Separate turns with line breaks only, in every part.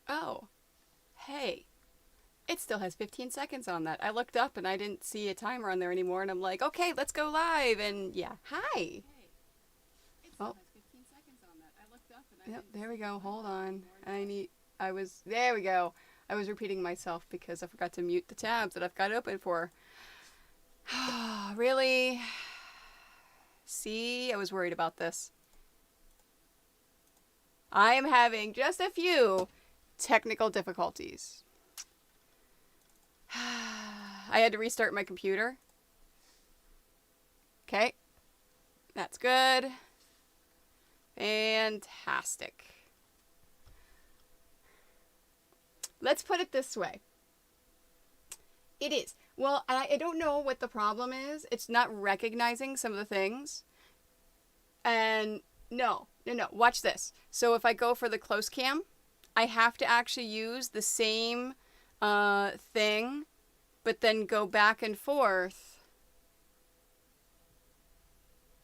Oh, hey. It still has 15 seconds on that. I looked up and I didn't see a timer on there anymore, and I'm like, okay, let's go live. And yeah, hi. Oh, yep, there we go. Hold on. There we go. I was repeating myself because I forgot to mute the tabs that I've got open for. Really? See, I was worried about this. I am having just a few technical difficulties. I had to restart my computer. Okay. That's good. Fantastic. Let's put it this way. It is. Well, I don't know what the problem is. It's not recognizing some of the things. And no. Watch this. So if I go for the close cam, I have to actually use the same thing, but then go back and forth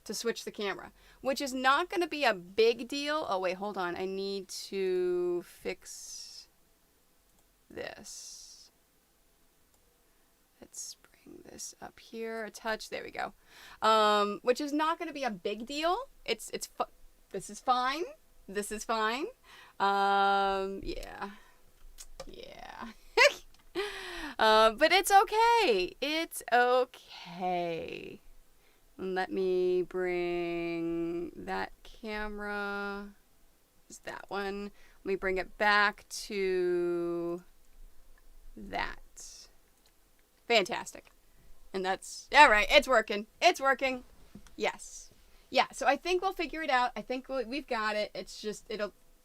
to switch the camera, which is not going to be a big deal. Oh, wait, hold on. I need to fix this. Let's bring this up here a touch. There we go. Which is not going to be a big deal. This is fine. This is fine. Yeah. But it's okay. It's okay. Let me bring that camera. Is that one? Let me bring it back to that. Fantastic. And that's, all right, it's working. It's working. Yes. Yeah, so I think we'll figure it out. I think we've got it. It's just,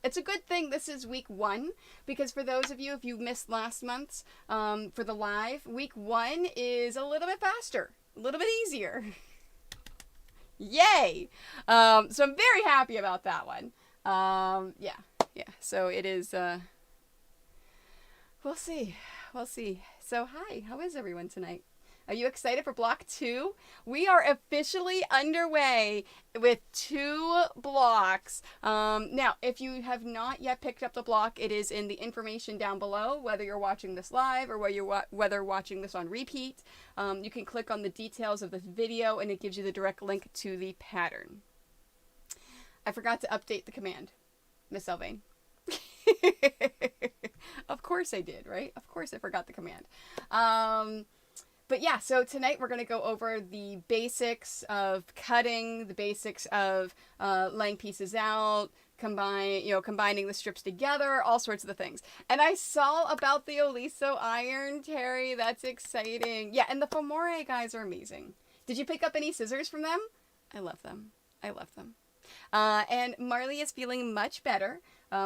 it's a good thing this is week 1, because for those of you, if you missed last month's for the live, week 1 is a little bit faster, a little bit easier. Yay! So I'm very happy about that one. Yeah. So it is, we'll see. So hi, how is everyone tonight? Are you excited for block 2? We are officially underway with 2 blocks. Now, if you have not yet picked up the block, it is in the information down below, whether you're watching this live or whether watching this on repeat. You can click on the details of this video and it gives you the direct link to the pattern. I forgot to update the command, Miss Sylvain. Of course I did, right? Of course I forgot the command. But yeah, so tonight we're going to go over the basics of cutting, the basics of laying pieces out, combining the strips together, all sorts of the things. And I saw about the Oliso iron, Terry. That's exciting. Yeah, and the Fomore guys are amazing. Did you pick up any scissors from them? I love them. And Marley is feeling much better.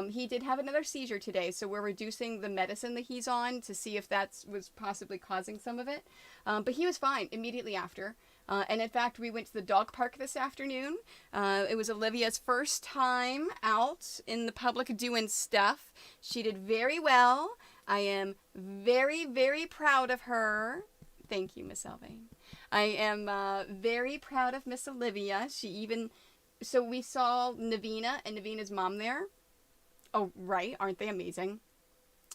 He did have another seizure today, so we're reducing the medicine that he's on to see if that was possibly causing some of it. But he was fine immediately after. And in fact, we went to the dog park this afternoon. It was Olivia's first time out in the public doing stuff. She did very well. I am very, very proud of her. Thank you, Miss Elvain. I am very proud of Miss Olivia. So we saw Navina and Navina's mom there. Oh, right. Aren't they amazing?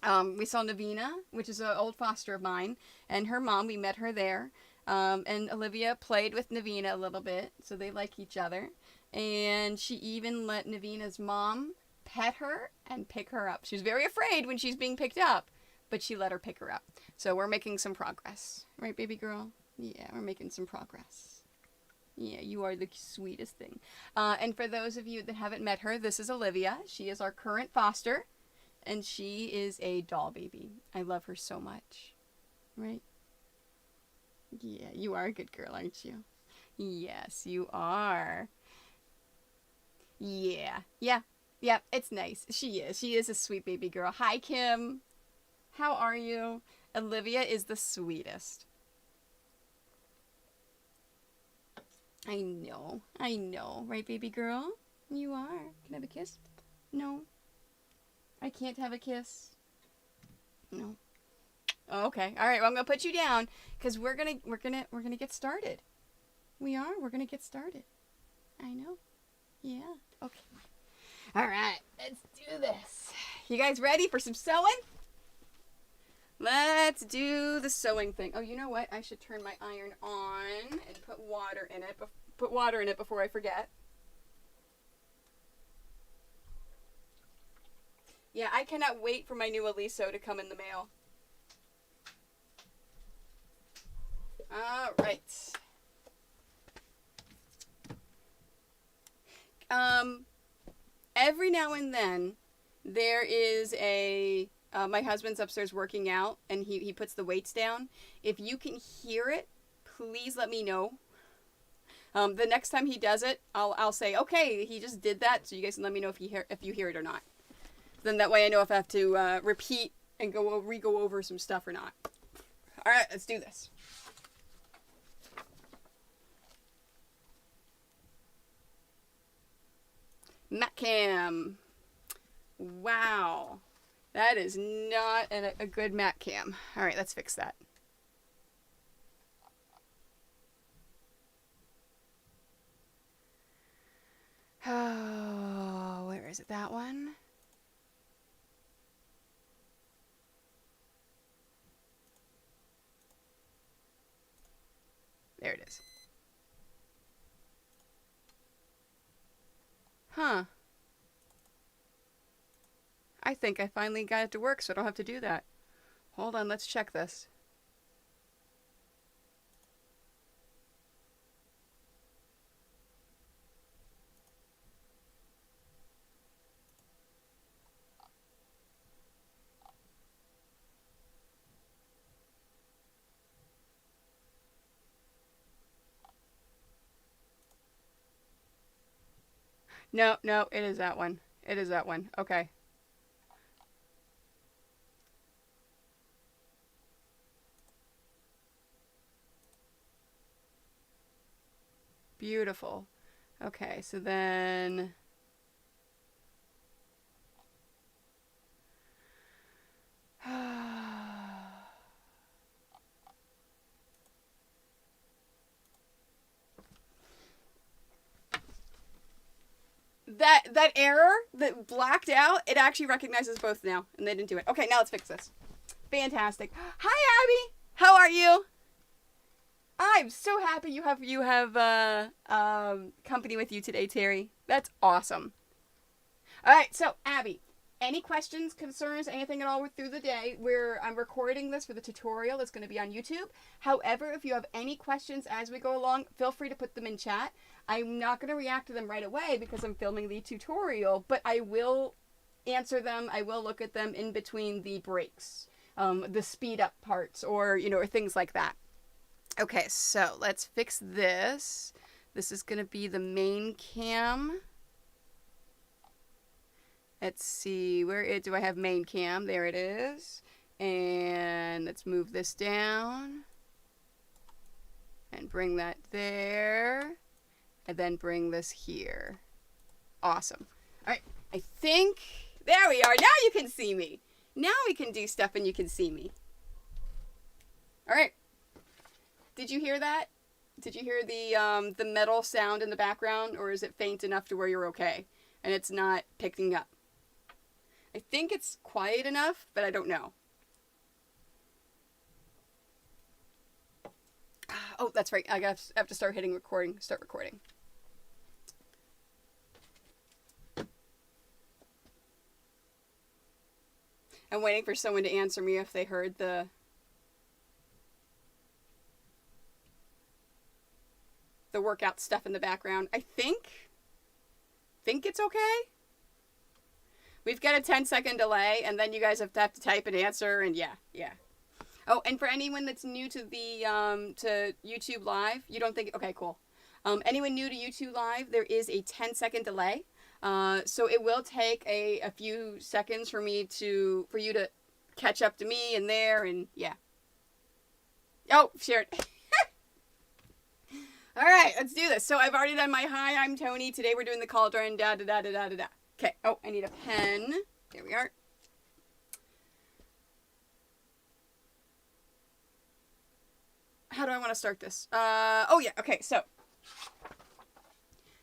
We saw Navina, which is an old foster of mine, and her mom. We met her there. And Olivia played with Navina a little bit, so they like each other. And she even let Navina's mom pet her and pick her up. She was very afraid when she's being picked up, but she let her pick her up. So we're making some progress. Right, baby girl? Yeah, we're making some progress. Yeah, you are the sweetest thing. And for those of you that haven't met her, this is Olivia. She is our current foster, and she is a doll baby. I love her so much. Right? Yeah, you are a good girl, aren't you? Yes, you are. Yeah, it's nice. She is a sweet baby girl. Hi, Kim. How are you? Olivia is the sweetest. I know, right, baby girl? You are. Can I have a kiss? No. I can't have a kiss. No. Oh, okay. All right. Well, I'm gonna put you down because we're gonna get started. We're gonna get started. I know. Yeah. Okay. All right. Let's do this. You guys ready for some sewing? Let's do the sewing thing. Oh, you know what? I should turn my iron on and put water in it. Put water in it before I forget. Yeah, I cannot wait for my new Aliso to come in the mail. All right. Every now and then, there is a... my husband's upstairs working out, and he puts the weights down. If you can hear it, please let me know. The next time he does it, I'll say, okay, he just did that, so you guys can let me know if you hear it or not. Then that way I know if I have to repeat and re-go over some stuff or not. All right, let's do this. Mat cam. Wow. That is not a good mat cam. All right, let's fix that. Oh, where is it? That one? There it is. Huh. I think I finally got it to work, so I don't have to do that. Hold on, let's check this. No, it is that one. It is that one. Okay. Beautiful. Okay, so then... that error that blacked out, it actually recognizes both now, and they didn't do it. Okay, now let's fix this. Fantastic. Hi, Abby. How are you? I'm so happy you have company with you today, Terry. That's awesome. All right, so Abby, any questions, concerns, anything at all through the day? I'm recording this for the tutorial. It's going to be on YouTube. However, if you have any questions as we go along, feel free to put them in chat. I'm not going to react to them right away because I'm filming the tutorial, but I will answer them. I will look at them in between the breaks, the speed up parts, or things like that. Okay, so let's fix this. This is going to be the main cam. Let's see, do I have main cam? There it is. And let's move this down. And bring that there. And then bring this here. Awesome. All right, I think, there we are. Now you can see me. Now we can do stuff and you can see me. All right. Did you hear that? Did you hear the metal sound in the background, or is it faint enough to where you're okay and it's not picking up? I think it's quiet enough, but I don't know. Oh, that's right. I have to start hitting recording. Start recording. I'm waiting for someone to answer me if they heard the workout stuff in the background. I think it's okay. We've got a 10-second delay, and then you guys have to type an answer, and yeah. Oh, and for anyone that's new to the to YouTube Live, you don't think... Okay, cool. Anyone new to YouTube Live, there is a 10-second delay. So it will take a few seconds for you to catch up to me and there, and yeah. Oh, shared. All right, let's do this. So I've already done my hi, I'm Toni. Today we're doing the cauldron, da-da-da-da-da-da-da. Okay, oh, I need a pen. There we are. How do I want to start this? Oh yeah, okay, so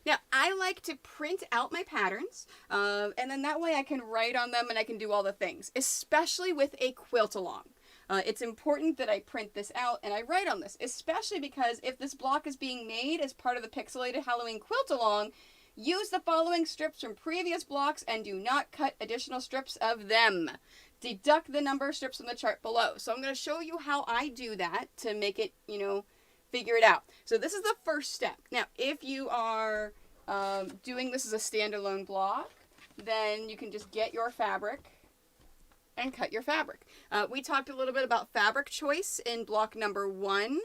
Now, I like to print out my patterns, and then that way I can write on them and I can do all the things, especially with a quilt along. It's important that I print this out and I write on this, especially because if this block is being made as part of the Pixelated Halloween Quilt along, use the following strips from previous blocks and do not cut additional strips of them. Deduct the number of strips on the chart below. So I'm going to show you how I do that to make it, figure it out. So this is the first step. Now, if you are doing this as a standalone block, then you can just get your fabric and cut your fabric. We talked a little bit about fabric choice in block number 1.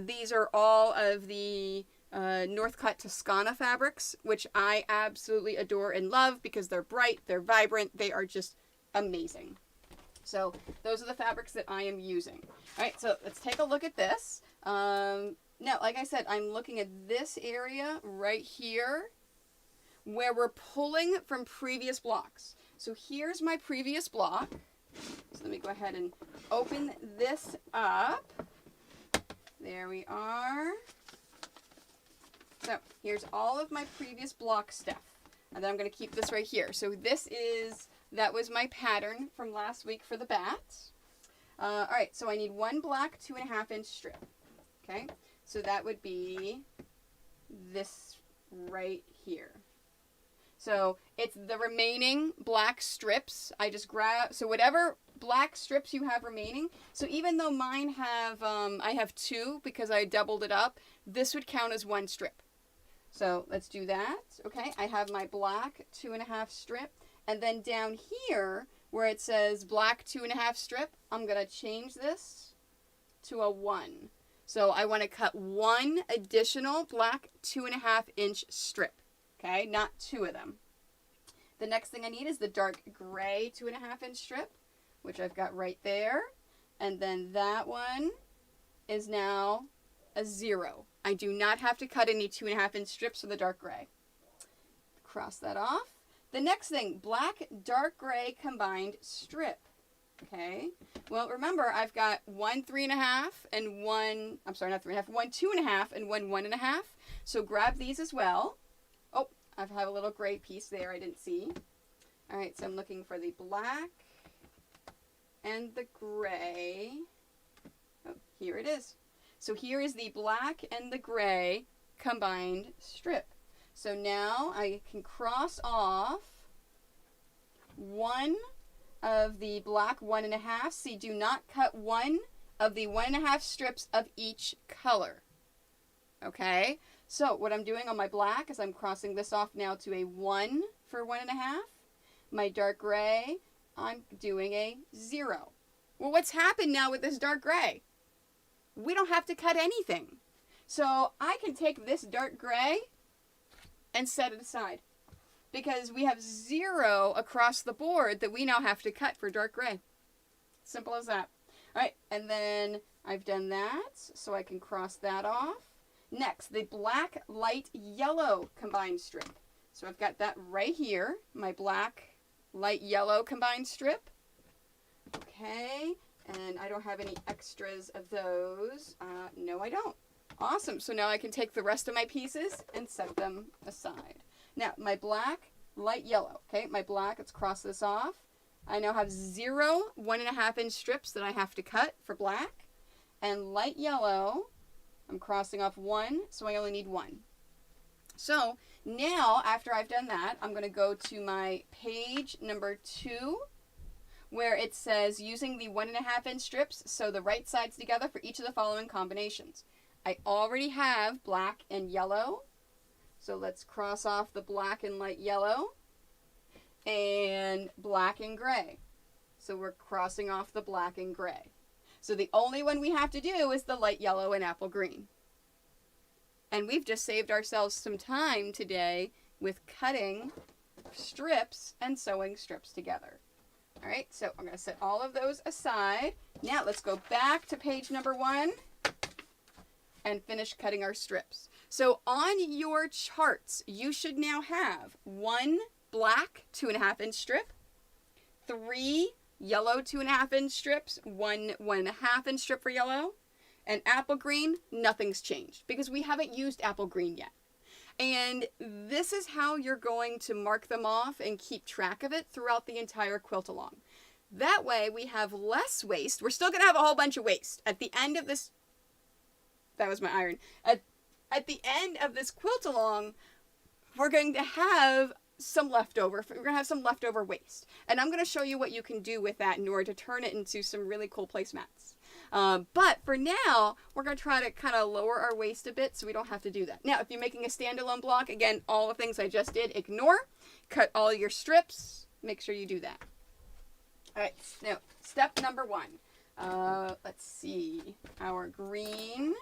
These are all of the Northcut Toscana fabrics, which I absolutely adore and love because they're bright, they're vibrant, they are just amazing. So those are the fabrics that I am using. All right, so let's take a look at this. Now, like I said, I'm looking at this area right here where we're pulling from previous blocks. So here's my previous block. So let me go ahead and open this up. There we are. So here's all of my previous block stuff. And then I'm going to keep this right here. So that was my pattern from last week for the bats. All right, so I need one black 2.5 inch strip. Okay, so that would be this right here. So it's the remaining black strips. I just grab, so whatever black strips you have remaining. So even though mine have, I have 2 because I doubled it up, this would count as 1 strip. So let's do that. Okay, I have my black 2.5 strip. And then down here, where it says black 2.5 strip, I'm going to change this to a 1. So I want to cut 1 additional black 2.5 inch strip. Okay, not 2 of them. The next thing I need is the dark gray 2.5 inch strip, which I've got right there. And then that one is now a 0. I do not have to cut any 2.5 inch strips for the dark gray. Cross that off. The next thing, black, dark gray combined strip. Okay, well, remember, I've got 1 3.5 and 1, I'm sorry, not 3.5, 1 2.5 and 1 1.5. So grab these as well. Oh, I have a little gray piece there I didn't see. All right, so I'm looking for the black and the gray. Oh, here it is. So here is the black and the gray combined strip. So now I can cross off 1 of the black 1.5. See, do not cut 1 of the 1.5 strips of each color. Okay, so what I'm doing on my black is I'm crossing this off now to a 1 for 1.5. My dark gray, I'm doing a 0. Well, what's happened now with this dark gray? We don't have to cut anything. So I can take this dark gray and set it aside because we have 0 across the board that we now have to cut for dark gray. Simple as that. All right, and then I've done that, so I can cross that off. Next, the black, light yellow combined strip. So I've got that right here, my black, light yellow combined strip. Okay, and I don't have any extras of those. No, I don't. Awesome. So now I can take the rest of my pieces and set them aside. Now, my black, light yellow. Okay, my black, let's cross this off. I now have 0 1.5 inch strips that I have to cut for black. And light yellow, I'm crossing off 1, so I only need 1. So now, after I've done that, I'm going to go to my page number 2, where it says using the 1.5 inch strips, sew the right sides together for each of the following combinations. I already have black and yellow, so let's cross off the black and light yellow, and black and gray. So we're crossing off the black and gray. So the only one we have to do is the light yellow and apple green. And we've just saved ourselves some time today with cutting strips and sewing strips together. All right, so I'm going to set all of those aside. Now let's go back to page number 1 and finish cutting our strips. So on your charts, you should now have 1 black 2.5 inch strip, 3 yellow 2.5 inch strips, 1 1.5 inch strip for yellow, and apple green, nothing's changed because we haven't used apple green yet. And this is how you're going to mark them off and keep track of it throughout the entire quilt along. That way we have less waste. We're still going to have a whole bunch of waste. At the end of this, that was my iron. At the end of this quilt along, we're going to have some leftover. We're going to have some leftover waste. And I'm going to show you what you can do with that in order to turn it into some really cool placemats. But for now, we're going to try to kind of lower our waste a bit so we don't have to do that. Now, if you're making a standalone block, again, all the things I just did, ignore. Cut all your strips. Make sure you do that. All right, now, step number 1. Let's see. Our green.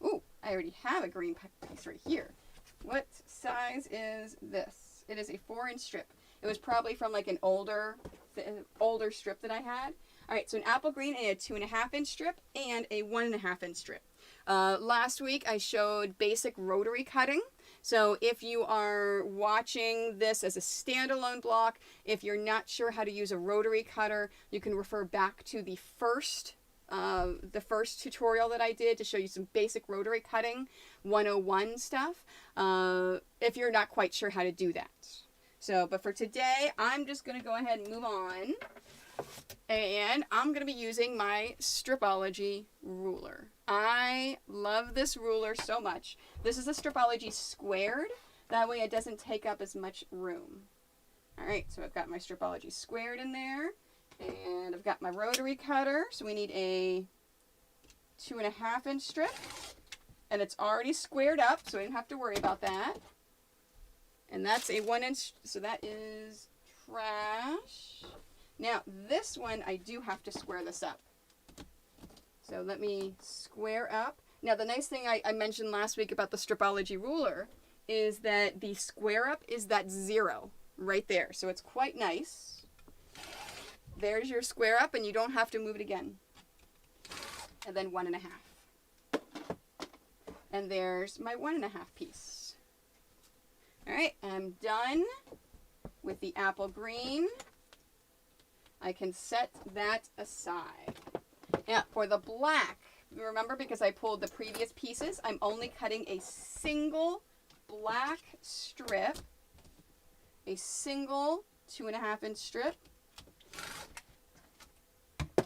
Ooh, I already have a green piece right here. What size is this? It is a 4-inch strip. It was probably from like an older strip that I had. All right, so an apple green and a 2.5-inch strip and a 1.5-inch strip. Last week I showed basic rotary cutting. So if you are watching this as a standalone block, if you're not sure how to use a rotary cutter, you can refer back to the first tutorial that I did to show you some basic rotary cutting 101 stuff, if you're not quite sure how to do that. So, but for today, I'm just going to go ahead and move on. And I'm going to be using my Stripology ruler. I love this ruler so much. This is a Stripology squared. That way it doesn't take up as much room. Alright, so I've got my Stripology squared in there. And I've got my rotary cutter. So we need a 2.5-inch strip. And it's already squared up, so I didn't have to worry about that. And that's a 1-inch, so that is trash. Now, this one, I do have to square this up. So let me square up. Now, the nice thing I mentioned last week about the Stripology ruler is that the square up is that 0 right there. So it's quite nice. There's your square up, and you don't have to move it again. And then 1.5. And there's my 1.5 piece. All right, I'm done with the apple green. I can set that aside. Now, for the black, remember because I pulled the previous pieces, I'm only cutting a single black strip, a single 2.5-inch strip.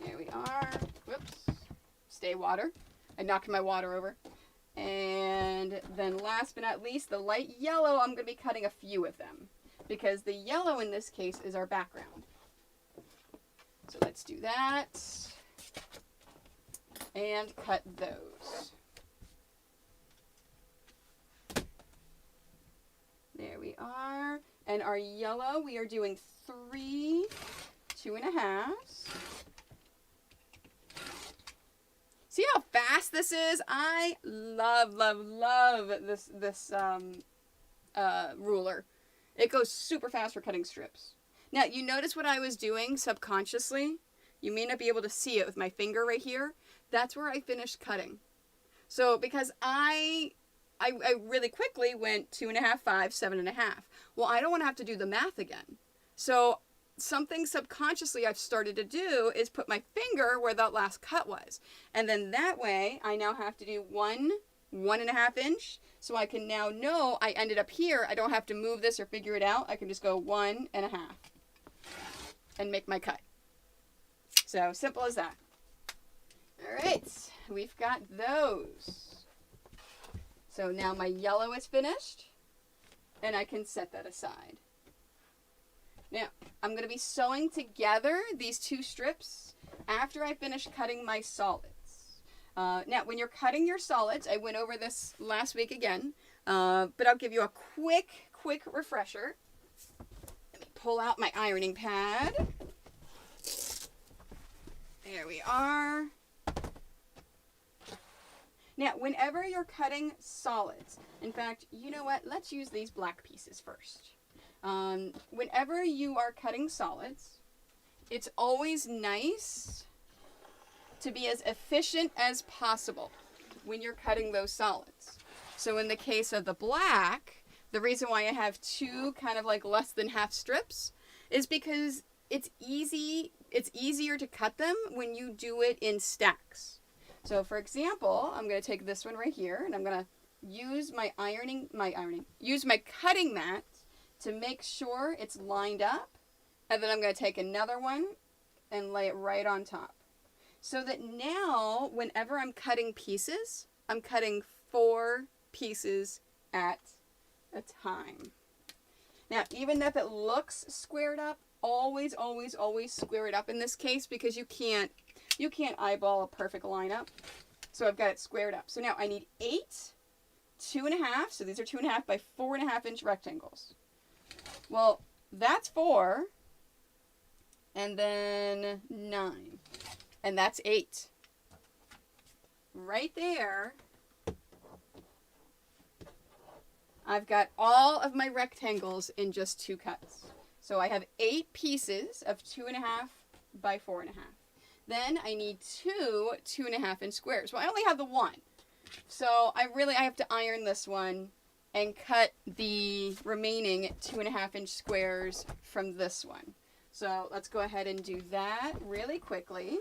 There we are. Whoops. Stay water. I knocked my water over. And then last but not least, the light yellow, I'm going to be cutting a few of them because the yellow in this case is our background. So let's do that and cut those. There we are. And our yellow, we are doing 3 2.5s. See how fast this is? I love, love, love this ruler. It goes super fast for cutting strips. Now, you notice what I was doing subconsciously? You may not be able to see it with my finger right here. That's where I finished cutting. So, because I really quickly went 2.5, 5, 7.5. Well, I don't want to have to do the math again. So, something subconsciously I've started to do is put my finger where that last cut was. And then that way, I now have to do 1.5 inch. So I can now know I ended up here. I don't have to move this or figure it out. I can just go 1.5 and make my cut. So simple as that. All right, we've got those. So now my yellow is finished and I can set that aside. Now, I'm going to be sewing together these two strips after I finish cutting my solids. Now, when you're cutting your solids, I went over this last week again, but I'll give you a quick refresher. Let me pull out my ironing pad. There we are. Now, whenever you're cutting solids, in fact, you know what? Let's use these black pieces first. Whenever you are cutting solids, it's always nice to be as efficient as possible when you're cutting those solids. So in the case of the black, the reason why I have two kind of like less than half strips is because it's easier to cut them when you do it in stacks. So for example, I'm going to take this one right here and I'm going to use my cutting mat to make sure it's lined up. And then I'm going to take another one and lay it right on top. So that now, whenever I'm cutting pieces, I'm cutting 4 pieces at a time. Now, even if it looks squared up, always, always, always square it up in this case, because you can't eyeball a perfect lineup. So I've got it squared up. So now I need 8 2.5. So these are 2.5 by 4.5 inch rectangles. Well, that's 4. And then 9. And that's 8. Right there, I've got all of my rectangles in just 2 cuts. So I have 8 pieces of 2.5 by 4.5. Then I need 2 2.5 inch squares. Well, I only have the 1. So I have to iron this one and cut the remaining 2.5 inch squares from this one. So let's go ahead and do that really quickly.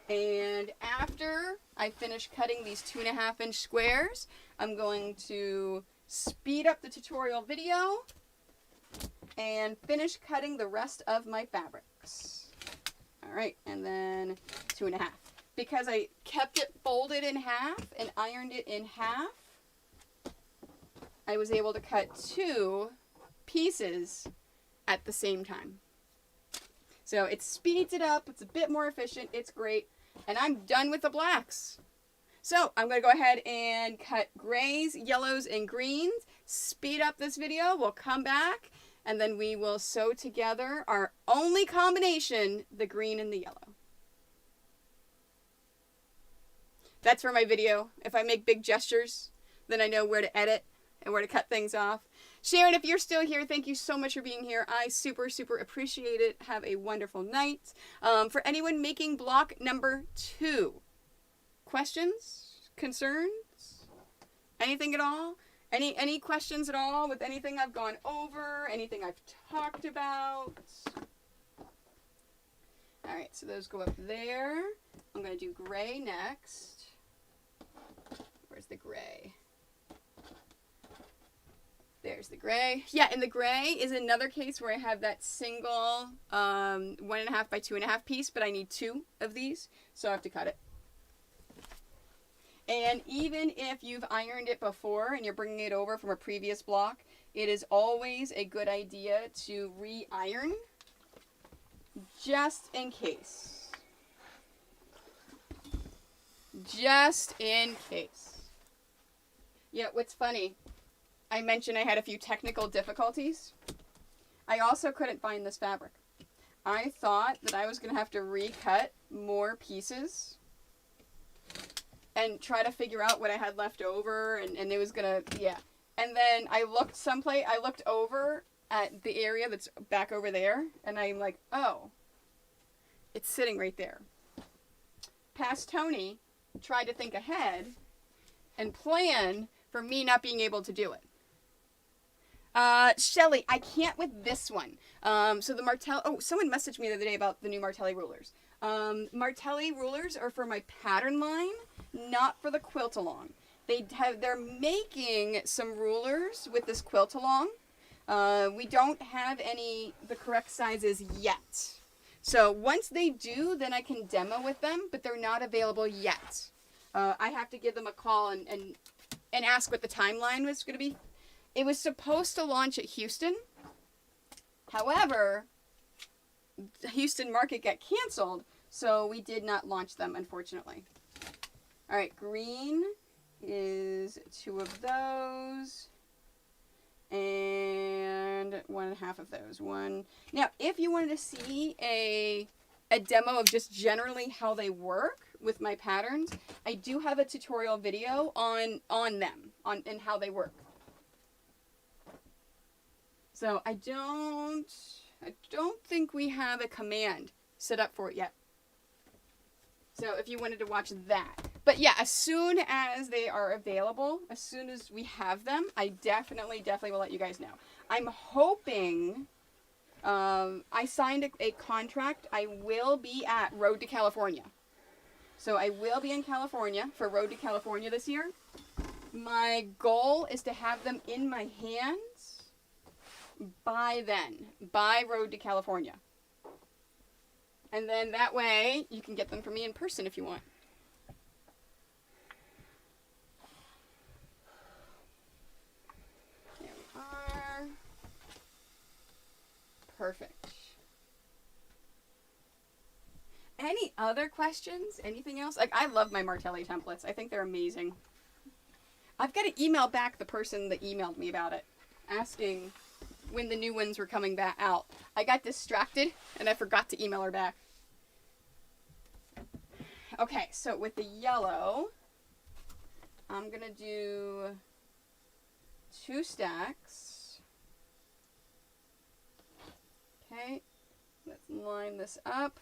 And after I finish cutting these 2.5 inch squares, I'm going to speed up the tutorial video and finish cutting the rest of my fabrics. All right, and then 2.5. Because I kept it folded in half and ironed it in half, I was able to cut 2 pieces at the same time. So it speeds it up, it's a bit more efficient, it's great, and I'm done with the blacks. So I'm going to go ahead and cut grays, yellows, and greens, speed up this video, we'll come back, and then we will sew together our only combination, the green and the yellow. That's for my video. If I make big gestures, then I know where to edit and where to cut things off. Sharon, if you're still here, thank you so much for being here. I super, super appreciate it. Have a wonderful night. For anyone making block number 2, questions, concerns, anything at all? Any questions at all with anything I've gone over, anything I've talked about? All right, so those go up there. I'm going to do gray next. Where's the gray? There's the gray. Yeah, and the gray is another case where I have that single 1.5 by 2.5 piece, but I need 2 of these, so I have to cut it. And even if you've ironed it before and you're bringing it over from a previous block, it is always a good idea to re-iron, just in case. Just in case. Yeah, what's funny, I mentioned I had a few technical difficulties. I also couldn't find this fabric. I thought that I was going to have to recut more pieces and try to figure out what I had left over, and it was going to, yeah. And then I looked someplace, I looked over at the area that's back over there, and I'm like, oh, it's sitting right there. Past Toni tried to think ahead and plan for me not being able to do it. Shelly, I can't with this one. So the someone messaged me the other day about the new Martelly Rulers. Martelly Rulers are for my pattern line, not for the quilt along. They're making some rulers with this quilt along. We don't have the correct sizes yet. So once they do, then I can demo with them, but they're not available yet. I have to give them a call and ask what the timeline was going to be. It was supposed to launch at Houston. However, the Houston market got canceled, so we did not launch them, unfortunately. All right, green is 2 of those, and 1.5 of those. Now, if you wanted to see a demo of just generally how they work with my patterns, I do have a tutorial video on them, and how they work. So I don't think we have a command set up for it yet. So if you wanted to watch that. But yeah, as soon as they are available, as soon as we have them, I definitely will let you guys know. I'm hoping, I signed a contract. I will be at Road to California. So I will be in California for Road to California this year. My goal is to have them in my hands by then, by Road to California. And then that way you can get them for me in person if you want. There we are. Perfect. Any other questions? Anything else? Like, I love my Martelly templates. I think they're amazing. I've got to email back the person that emailed me about it, asking when the new ones were coming back out. I got distracted and I forgot to email her back. Okay, so with the yellow, I'm going to do 2 stacks. Okay, let's line this up.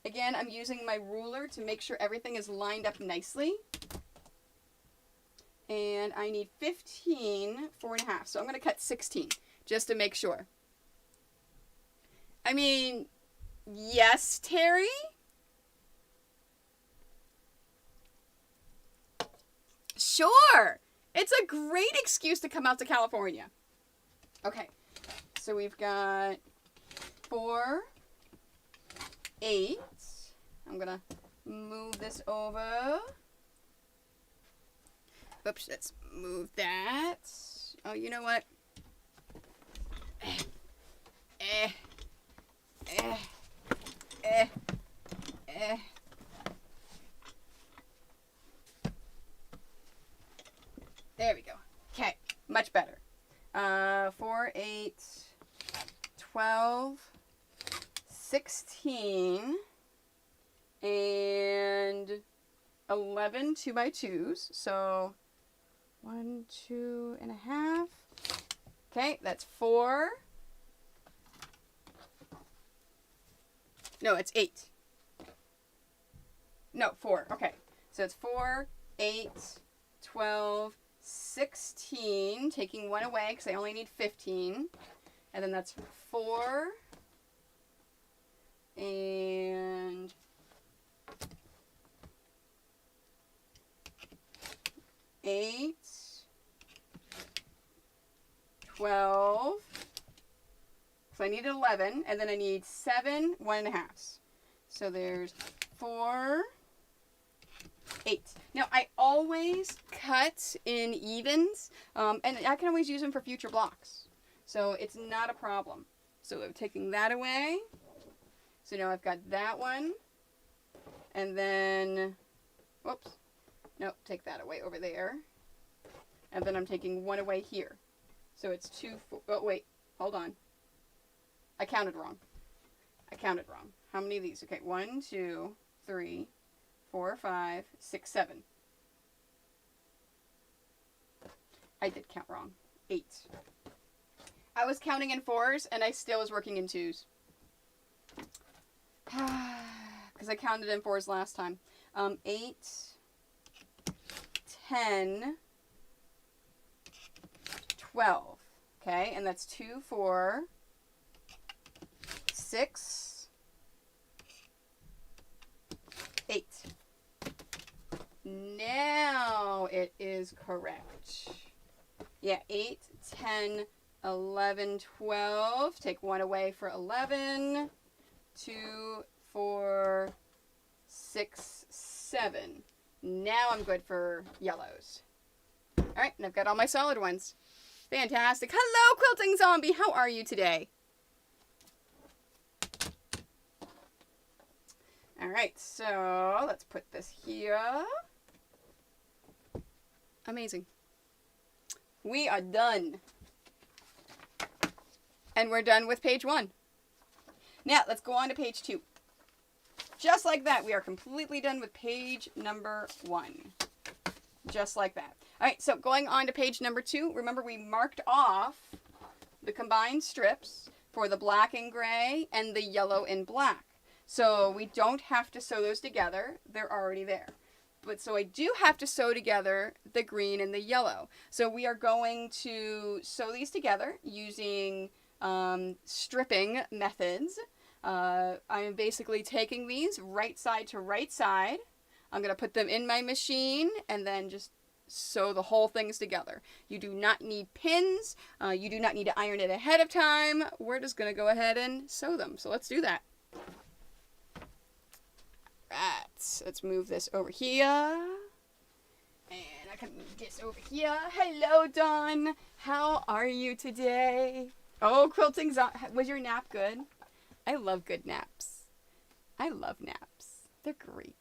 Again, I'm using my ruler to make sure everything is lined up nicely. And I need 15, 4.5. So I'm going to cut 16 just to make sure. I mean, yes, Terry? Sure. It's a great excuse to come out to California. Okay. So we've got 4, 8. I'm going to move this over. Oops, let's move that. Oh, you know what? There we go. Okay, much better. 4, 8, 12, 16, and 11 2x2s. So 1, 2.5. Okay, that's 4. No, it's 8. No, 4. Okay, so it's 4, 8, 12, 16. Taking 1 away because I only need 15. And then that's 4 and 8, 12, so I need 11, and then I need 7 1.5s. So there's 4, 8. Now I always cut in evens, and I can always use them for future blocks. So it's not a problem. So I'm taking that away. So now I've got that one, and then, whoops. Nope, take that away over there. And then I'm taking 1 away here. So it's 2, 4, oh wait, hold on. I counted wrong. How many of these? Okay, 1, 2, 3, 4, 5, 6, 7. I did count wrong. 8. I was counting in 4s and I still was working in 2s. Because I counted in 4s last time. 8, 10, 12. Okay, and that's 2, 4, 6, 8. Now it is correct. Yeah, 8, 10, 11, 12. Take 1 away for 11. 2, 4, 6, 7. Now I'm good for yellows. All right, and I've got all my solid ones. Fantastic. Hello, Quilting Zombie. How are you today? All right, so let's put this here. Amazing. We are done. And we're done with page 1. Now, let's go on to page 2. Just like that, we are completely done with page number 1. Just like that. All right, so going on to page number 2, remember we marked off the combined strips for the black and gray and the yellow and black. So we don't have to sew those together. They're already there. But so I do have to sew together the green and the yellow. So we are going to sew these together using stripping methods. I'm basically taking these right side to right side. I'm going to put them in my machine and then just sew the whole things together. You do not need pins. You do not need to iron it ahead of time. We're just going to go ahead and sew them. So let's do that. Right. Let's move this over here. And I can move this over here. Hello, Dawn. How are you today? Oh, quilting's on. Was your nap good? I love good naps. I love naps. They're great.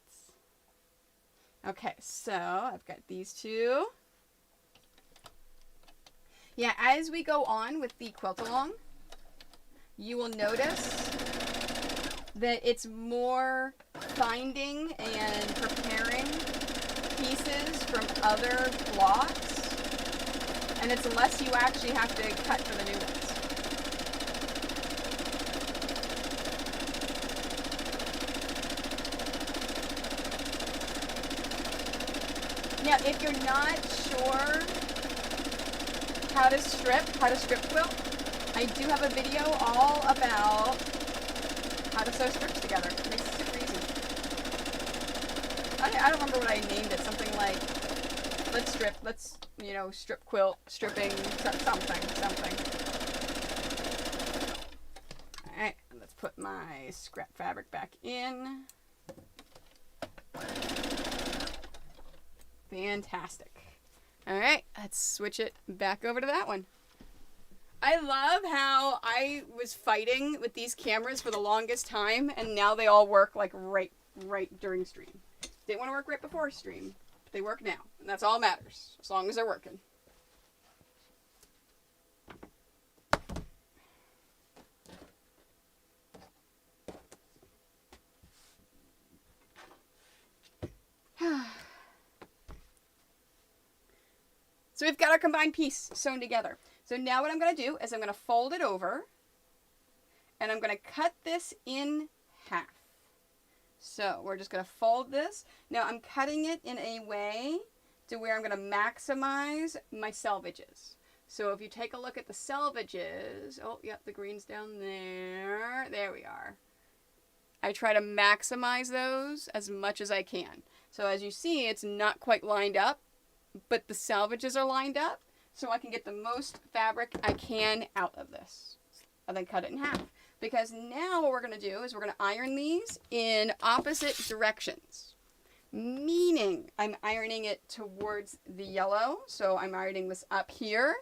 Okay, so I've got these two. Yeah, as we go on with the quilt along, you will notice that it's more finding and preparing pieces from other blocks, and it's less you actually have to cut for the new ones. Now, if you're not sure how to strip quilt, I do have a video all about how to sew strips together. It makes it super easy. I don't remember what I named it. Something like, strip quilt, stripping, something. Alright, let's put my scrap fabric back in. Fantastic. Alright, let's switch it back over to that one. I love how I was fighting with these cameras for the longest time, and now they all work like right during stream. Didn't want to work right before stream, but they work now, and that's all that matters, as long as they're working. So we've got our combined piece sewn together. So now what I'm going to do is I'm going to fold it over, and I'm going to cut this in half. So we're just going to fold this. Now I'm cutting it in a way to where I'm going to maximize my selvages. So if you take a look at the selvages, oh, yep, the green's down there. There we are. I try to maximize those as much as I can. So as you see, it's not quite lined up, but the selvages are lined up, so I can get the most fabric I can out of this. And then cut it in half. Because now what we're going to do is we're going to iron these in opposite directions. Meaning I'm ironing it towards the yellow, so I'm ironing this up here,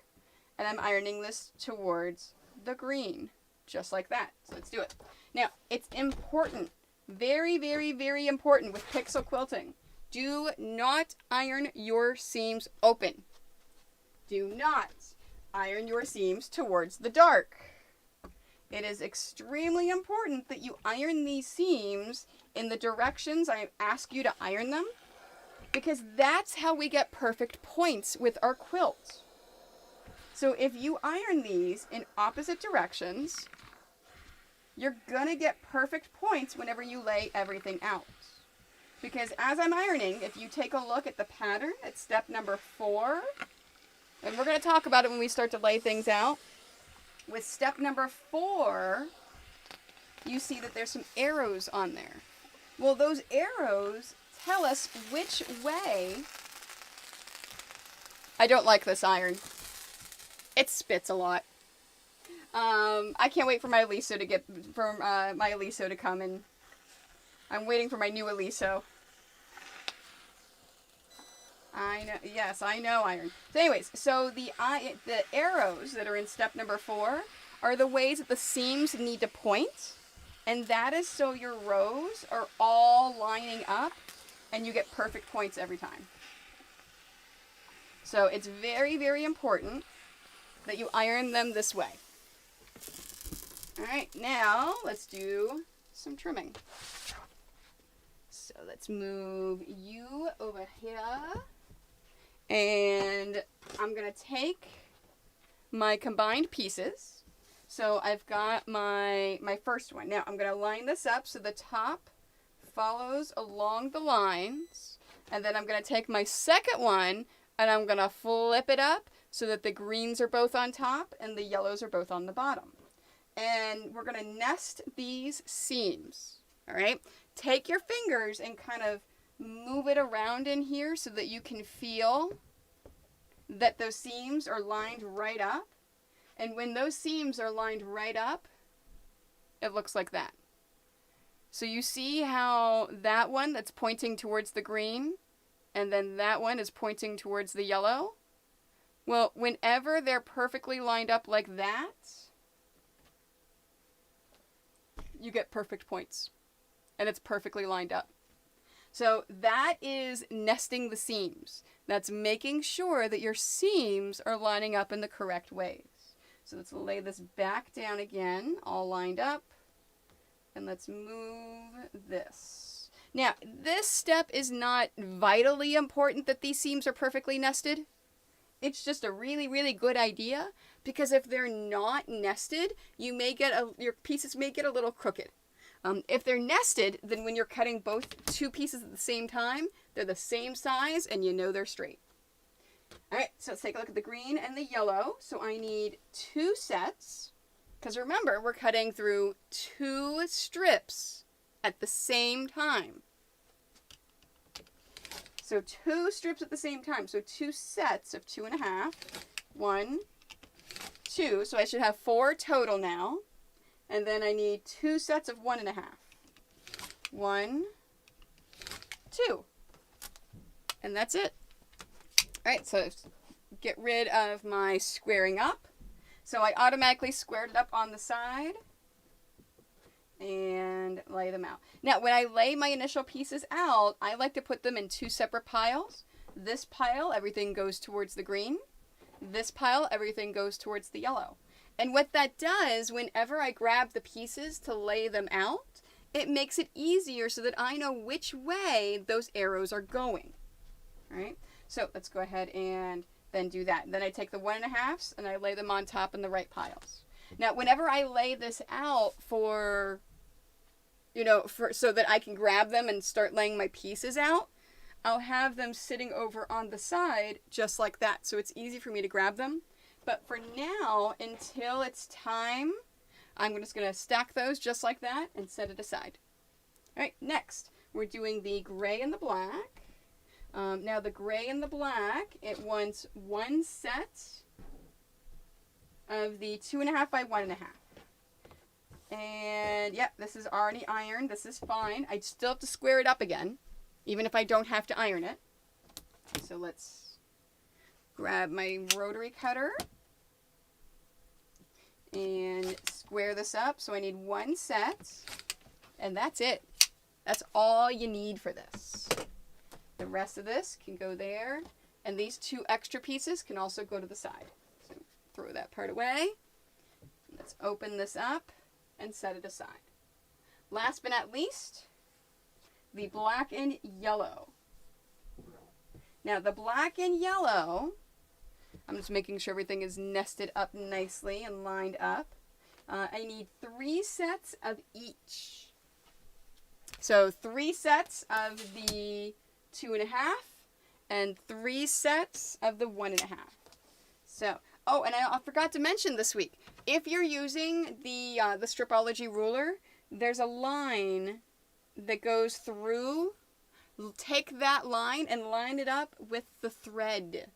and I'm ironing this towards the green. Just like that. So let's do it. Now, it's important, very, very, very important with pixel quilting. Do not iron your seams open. Do not iron your seams towards the dark. It is extremely important that you iron these seams in the directions I ask you to iron them, because that's how we get perfect points with our quilt. So if you iron these in opposite directions, you're gonna get perfect points whenever you lay everything out. Because as I'm ironing, if you take a look at the pattern, it's step number 4. And we're going to talk about it when we start to lay things out. With step number 4, you see that there's some arrows on there. Well, those arrows tell us which way. I don't like this iron. It spits a lot. I can't wait for my Aliso to come in. I'm waiting for my new Aliso. I know, yes, I know iron. So anyways, so the arrows that are in step number 4 are the ways that the seams need to point, and that is so your rows are all lining up, and you get perfect points every time. So it's very, very important that you iron them this way. All right, now let's do some trimming. So let's move you over here. And I'm going to take my combined pieces. So I've got my first one. Now I'm going to line this up so the top follows along the lines. And then I'm going to take my second one and I'm going to flip it up so that the greens are both on top and the yellows are both on the bottom. And we're going to nest these seams. All right. Take your fingers and kind of move it around in here so that you can feel that those seams are lined right up. And when those seams are lined right up, it looks like that. So you see how that one that's pointing towards the green, and then that one is pointing towards the yellow? Well, whenever they're perfectly lined up like that, you get perfect points. And it's perfectly lined up. So that is nesting the seams. That's making sure that your seams are lining up in the correct ways. So let's lay this back down again, all lined up. And let's move this. Now, this step is not vitally important that these seams are perfectly nested. It's just a really, really good idea, because if they're not nested, you may get your pieces may get a little crooked. If they're nested, then when you're cutting both two pieces at the same time, they're the same size and you know they're straight. All right, so let's take a look at the green and the yellow. So I need 2 sets, because remember, we're cutting through 2 strips at the same time. So 2 strips at the same time. So 2 sets of 2.5. 1, 2. So I should have 4 total now. And then I need 2 sets of 1.5. 1, 2. And that's it. All right, so get rid of my squaring up. So I automatically squared it up on the side and lay them out. Now, when I lay my initial pieces out, I like to put them in 2 separate piles. This pile, everything goes towards the green. This pile, everything goes towards the yellow. And what that does, whenever I grab the pieces to lay them out, it makes it easier so that I know which way those arrows are going. All right, so let's go ahead and then do that. Then I take the 1.5s and I lay them on top in the right piles. Now, whenever I lay this out for so that I can grab them and start laying my pieces out, I'll have them sitting over on the side just like that. So it's easy for me to grab them. But for now, until it's time, I'm just going to stack those just like that and set it aside. All right, next, we're doing the gray and the black. Now the gray and the black, it wants 1 set of the 2.5 by 1.5. And yep, this is already ironed. This is fine. I still have to square it up again, even if I don't have to iron it. So let's grab my rotary cutter and square this up. So I need 1 set, and that's it. That's all you need for this. The rest of this can go there, and these 2 extra pieces can also go to the side. So throw that part away. Let's open this up and set it aside. Last but not least, the black and yellow. Now the black and yellow, I'm just making sure everything is nested up nicely and lined up. I need 3 sets of each. So 3 sets of the 2.5 and 3 sets of the 1.5. So, oh, and I forgot to mention this week, if you're using the Stripology ruler, there's a line that goes through. Take that line and line it up with the thread.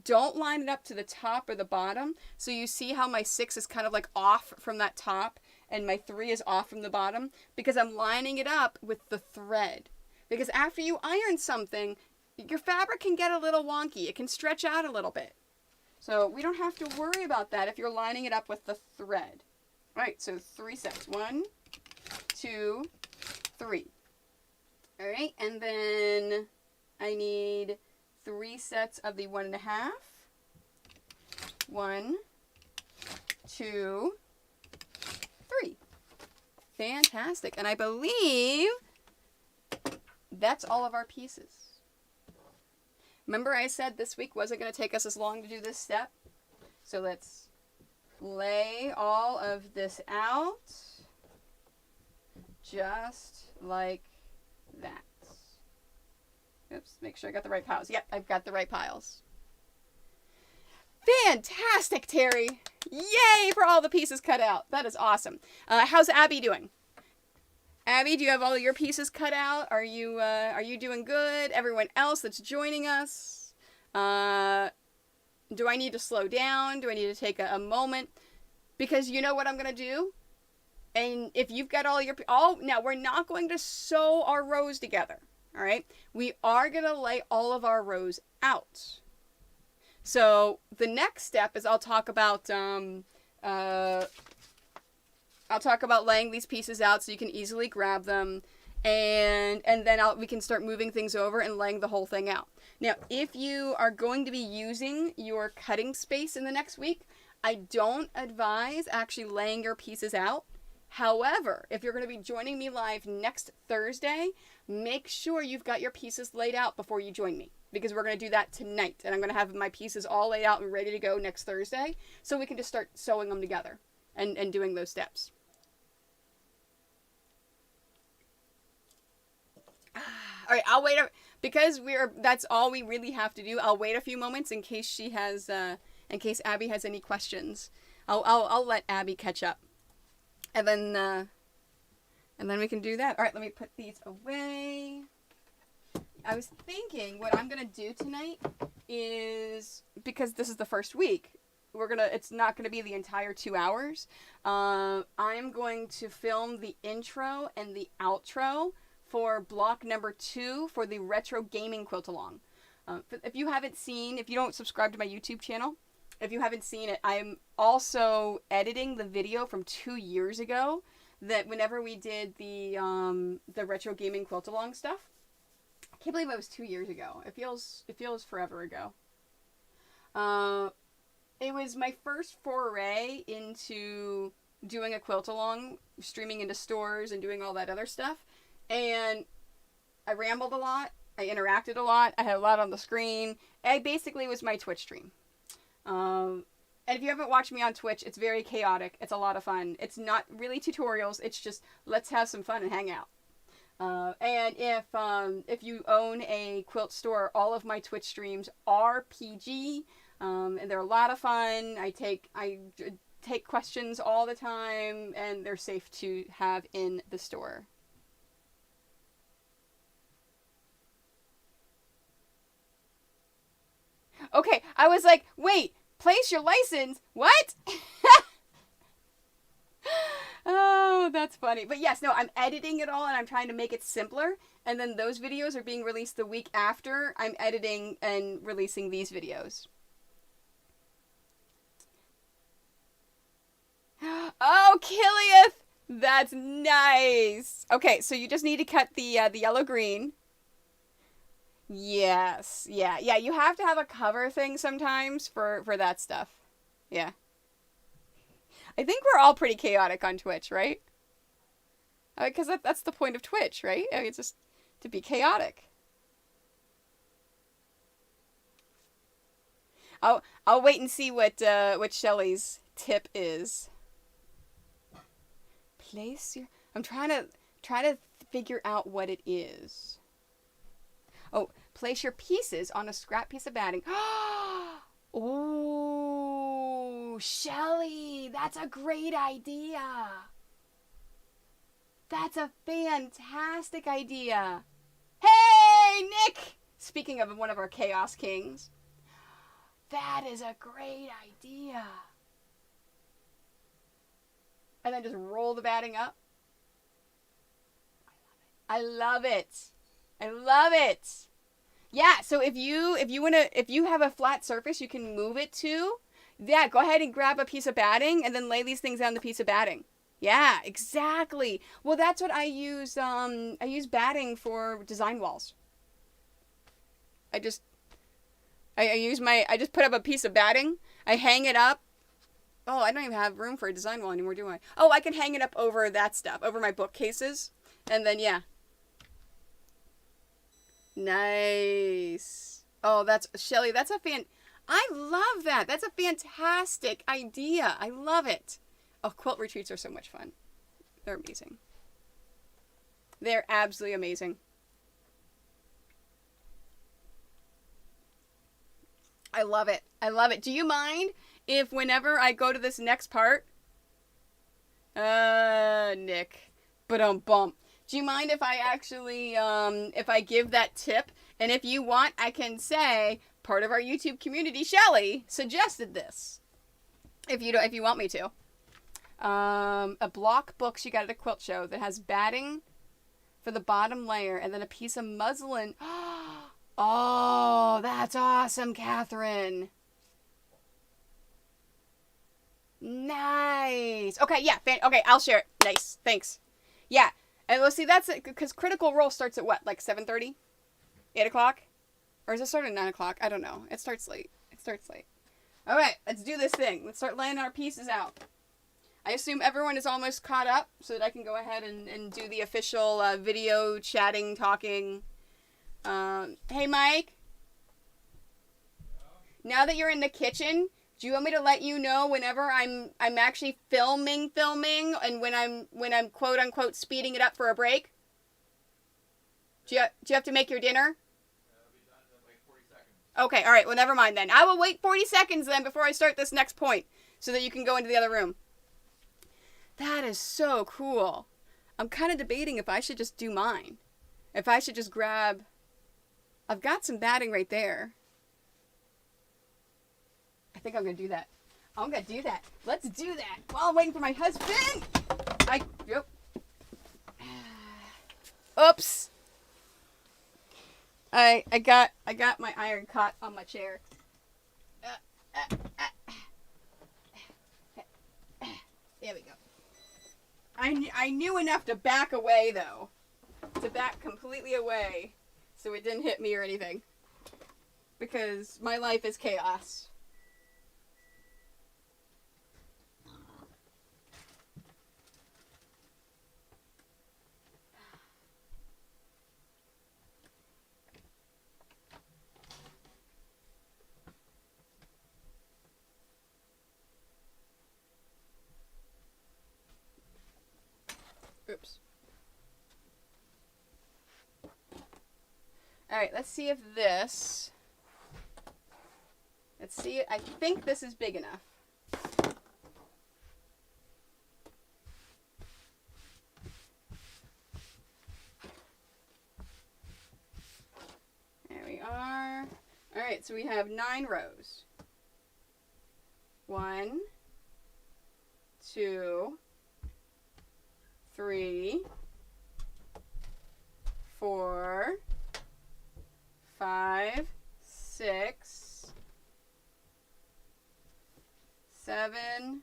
Don't line it up to the top or the bottom. So you see how my 6 is kind of like off from that top and my 3 is off from the bottom? Because I'm lining it up with the thread. Because after you iron something, your fabric can get a little wonky. It can stretch out a little bit. So we don't have to worry about that if you're lining it up with the thread. All right, so 3 sets. 1, 2, 3. All right, and then I need 3 sets of the 1.5. 1, 2, 3. Fantastic. And I believe that's all of our pieces. Remember I said this week wasn't going to take us as long to do this step? So let's lay all of this out just like that. Oops, make sure I got the right piles. Yep, I've got the right piles. Fantastic, Terry. Yay for all the pieces cut out. That is awesome. How's Abby doing? Abby, do you have all your pieces cut out? Are you doing good? Everyone else that's joining us, do I need to slow down? Do I need to take a moment? Because you know what I'm gonna do? And if you've got now we're not going to sew our rows together, all right? We are going to lay all of our rows out. So the next step is I'll talk about laying these pieces out so you can easily grab them, and then we can start moving things over and laying the whole thing out. Now, if you are going to be using your cutting space in the next week, I don't advise actually laying your pieces out. However, if you're going to be joining me live next Thursday, make sure you've got your pieces laid out before you join me, because we're going to do that tonight, and I'm going to have my pieces all laid out and ready to go next Thursday, so we can just start sewing them together and doing those steps. All right, I'll wait because that's all we really have to do. I'll wait a few moments in case in case Abby has any questions. I'll let Abby catch up. And then we can do that. All right, let me put these away. I was thinking what I'm going to do tonight is, because this is the first week, it's not going to be the entire 2 hours. I'm going to film the intro and the outro for block number 2 for the retro gaming quilt along. If you don't subscribe to my YouTube channel, if you haven't seen it, I'm also editing the video from 2 years ago, that whenever we did the retro gaming quilt along stuff. I can't believe it was 2 years ago. It feels forever ago. It was my first foray into doing a quilt along, streaming into stores and doing all that other stuff. And I rambled a lot. I interacted a lot. I had a lot on the screen. It basically was my Twitch stream. And if you haven't watched me on Twitch, it's very chaotic. It's a lot of fun. It's not really tutorials. It's just, let's have some fun and hang out. And if you own a quilt store, all of my Twitch streams are PG, and they're a lot of fun. I take questions all the time, and they're safe to have in the store. Okay, I was like, wait, place your license? What? Oh, that's funny. But yes, no, I'm editing it all, and I'm trying to make it simpler. And then those videos are being released the week after I'm editing and releasing these videos. Oh, Kiliath! That's nice. Okay, so you just need to cut the yellow-green. Yes. Yeah, you have to have a cover thing sometimes for that stuff. Yeah. I think we're all pretty chaotic on Twitch, right? Because that's the point of Twitch, right? I mean, it's just to be chaotic. I'll wait and see what Shelly's tip is. I'm trying to figure out what it is. Oh, place your pieces on a scrap piece of batting. Oh, Shelly, that's a great idea. That's a fantastic idea. Hey, Nick! Speaking of one of our Chaos Kings. That is a great idea. And then just roll the batting up. I love it. I love it. Yeah, so if you have a flat surface you can move it to, yeah, go ahead and grab a piece of batting and then lay these things on the piece of batting. Yeah, exactly. Well, that's what I use. I use batting for design walls. I just put up a piece of batting. I hang it up. Oh, I don't even have room for a design wall anymore, do I? Oh, I can hang it up over that stuff, over my bookcases. And then, yeah. Nice. Oh, Shelly, I love that. That's a fantastic idea. I love it. Oh, quilt retreats are so much fun. They're amazing. They're absolutely amazing. I love it. I love it. Do you mind if whenever I go to this next part, Nick, bump. Do you mind if I actually, if I give that tip? And if you want, I can say part of our YouTube community, Shelly, suggested this. If you want me to. A block book she got at a quilt show that has batting for the bottom layer and then a piece of muslin. Oh, that's awesome, Catherine. Nice. Okay, yeah. Okay, I'll share it. Nice. Thanks. Yeah. And let's see, that's it, because Critical Role starts at what, like 7:30? 8 o'clock? Or is it start at 9 o'clock? I don't know. It starts late. All right, let's do this thing. Let's start laying our pieces out. I assume everyone is almost caught up so that I can go ahead and do the official video chatting, talking. Hey, Mike. Now that you're in the kitchen, do you want me to let you know whenever I'm actually filming, and when I'm quote unquote speeding it up for a break? Do you have to make your dinner?
It'll be done in like 40 seconds.
Okay, all right. Well, never mind then. I will wait 40 seconds then before I start this next point so that you can go into the other room. That is so cool. I'm kind of debating if I should just do mine. If I should just grab... I've got some batting right there. I think I'm going to do that. I'm going to do that. Let's do that. While I'm waiting for my husband. Yep. Oops. I got my iron caught on my chair. There we go. I knew enough to back away, though. To back completely away so it didn't hit me or anything. Because my life is chaos. Oops. Alright, let's see if this... Let's see, I think this is big enough. There we are. Alright, so we have 9 rows. 1, 2, 3, 4, 5, 6, 7,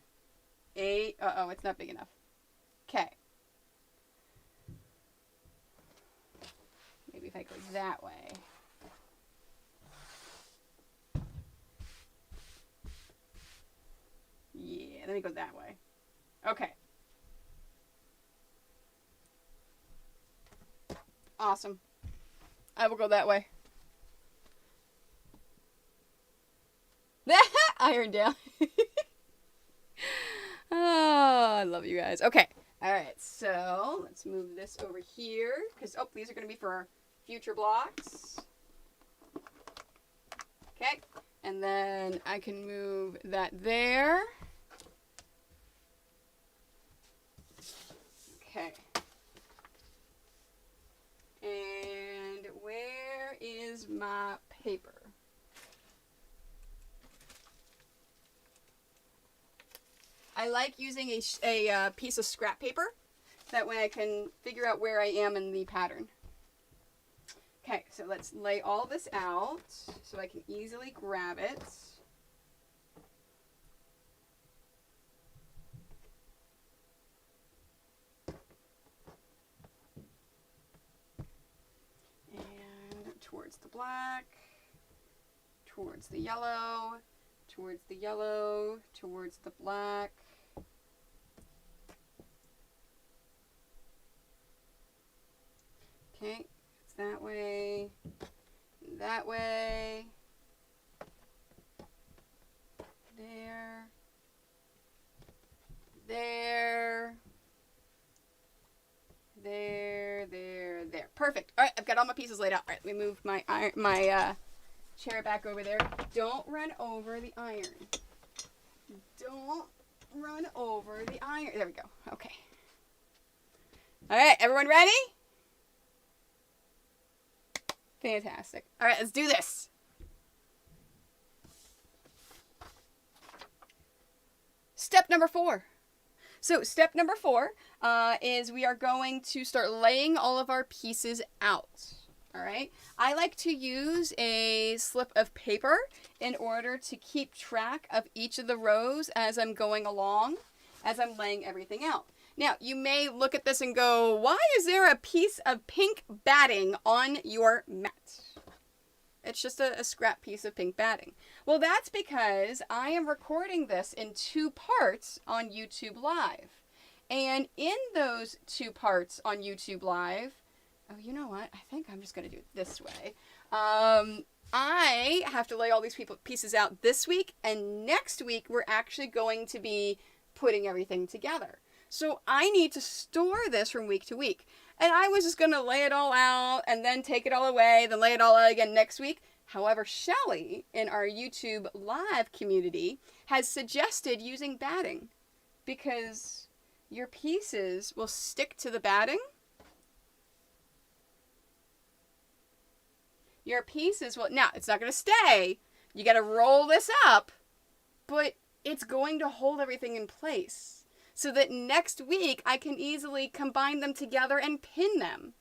8. Uh-oh, it's not big enough. Okay. Maybe if I go that way. Yeah, let me go that way. Okay. Awesome. I will go that way. Iron down. Oh, I love you guys. Okay. All right. So let's move this over here because these are going to be for our future blocks. Okay. And then I can move that there. Okay. And where is my paper? I like using a piece of scrap paper. That way I can figure out where I am in the pattern. Okay, so let's lay all this out so I can easily grab it. And towards the black, towards the yellow, towards the yellow, towards the black. Okay, it's that way, there, there. Perfect. All right, I've got all my pieces laid out. All right, let me move my chair back over there. Don't run over the iron. Don't run over the iron. There we go. Okay. All right, everyone ready? Fantastic. All right, let's do this. Step number 4. So step number 4 is we are going to start laying all of our pieces out. All right. I like to use a slip of paper in order to keep track of each of the rows as I'm going along, as I'm laying everything out. Now, you may look at this and go, why is there a piece of pink batting on your mat? It's just a scrap piece of pink batting. Well, that's because I am recording this in 2 parts on YouTube Live. And in those 2 parts on YouTube Live, oh, you know what? I think I'm just going to do it this way. I have to lay all these pieces out this week, and next week we're actually going to be putting everything together. So I need to store this from week to week. And I was just going to lay it all out and then take it all away, then lay it all out again next week. However, Shelly in our YouTube Live community has suggested using batting because your pieces will stick to the batting. Your pieces will, now it's not going to stay. You got to roll this up, but it's going to hold everything in place so that next week I can easily combine them together and pin them.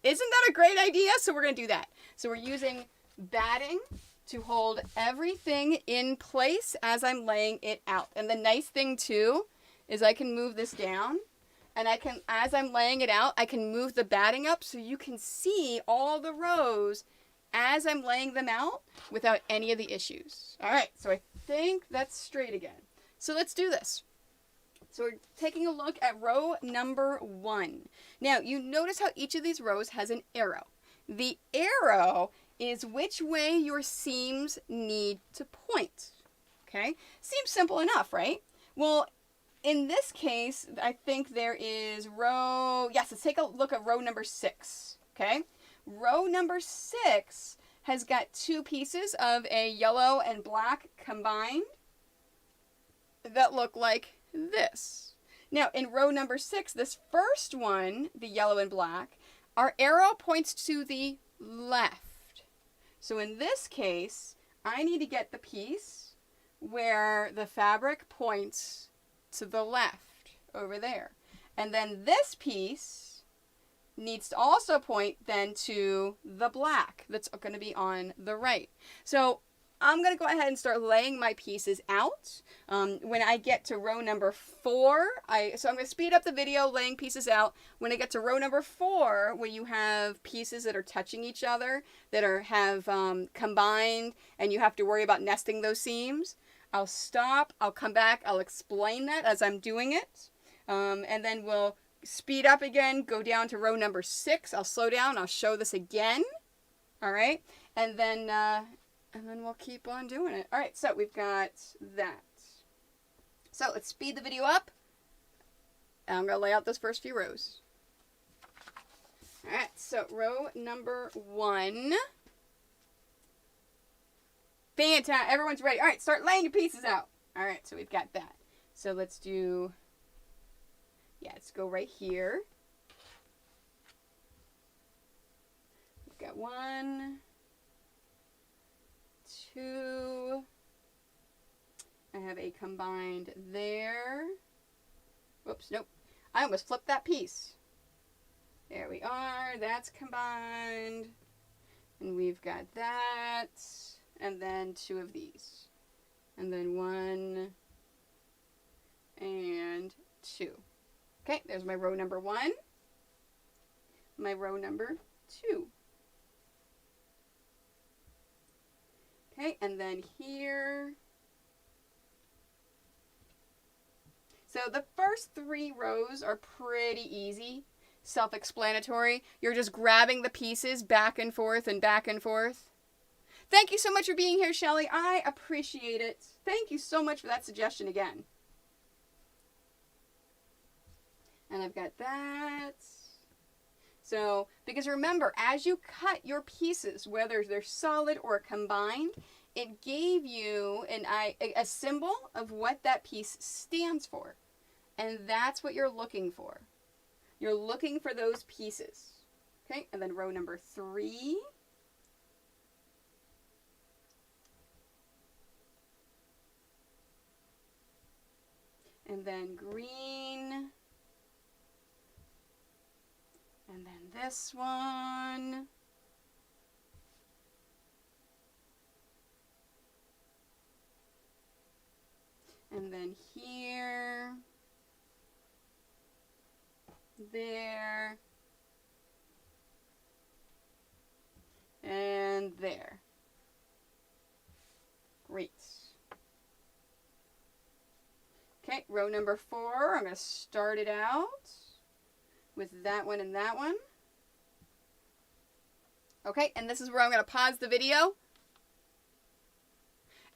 Isn't that a great idea? So we're going to do that. So we're using batting to hold everything in place as I'm laying it out. And the nice thing too is I can move this down, and I can, as I'm laying it out, I can move the batting up so you can see all the rows as I'm laying them out without any of the issues. All right, so I think that's straight again. So let's do this. So we're taking a look at row number 1. Now, you notice how each of these rows has an arrow. The arrow is which way your seams need to point. Okay? Seems simple enough, right? Well, in this case, I think there is row, yes, let's take a look at row number 6. Okay? Row number 6 has got 2 pieces of a yellow and black combined that look like this. Now, in row number 6, this first one, the yellow and black, our arrow points to the left. So in this case, I need to get the piece where the fabric points to the left over there. And then this piece needs to also point then to the black that's going to be on the right. So I'm going to go ahead and start laying my pieces out. When I get to row number 4, so I'm going to speed up the video laying pieces out. When I get to row number 4, where you have pieces that are touching each other, that have combined, and you have to worry about nesting those seams, I'll stop, I'll come back, I'll explain that as I'm doing it, and then we'll speed up again, go down to row number 6. I'll slow down, I'll show this again, all right, and then we'll keep on doing it. All right, so we've got that. So let's speed the video up, and I'm going to lay out those first few rows. All right, so row number 1. Fantastic. Everyone's ready. All right, start laying your pieces out. All right, so we've got that. So let's do, let's go right here. We've got 1, 2. I have a combined there. Whoops, nope. I almost flipped that piece. There we are. That's combined. And we've got that. And then 2 of these. And then 1 and 2. Okay, there's my row number 1. My row number 2. Okay, and then here. So the first 3 rows are pretty easy, self-explanatory. You're just grabbing the pieces back and forth and back and forth. Thank you so much for being here, Shelly. I appreciate it. Thank you so much for that suggestion again. And I've got that. So, because remember, as you cut your pieces, whether they're solid or combined, it gave you a symbol of what that piece stands for. And that's what you're looking for. You're looking for those pieces. Okay, and then row number 3. And then green. And then this one. And then here. There. And there. Great. Okay, row number 4, I'm going to start it out with that one and that one. Okay, and this is where I'm going to pause the video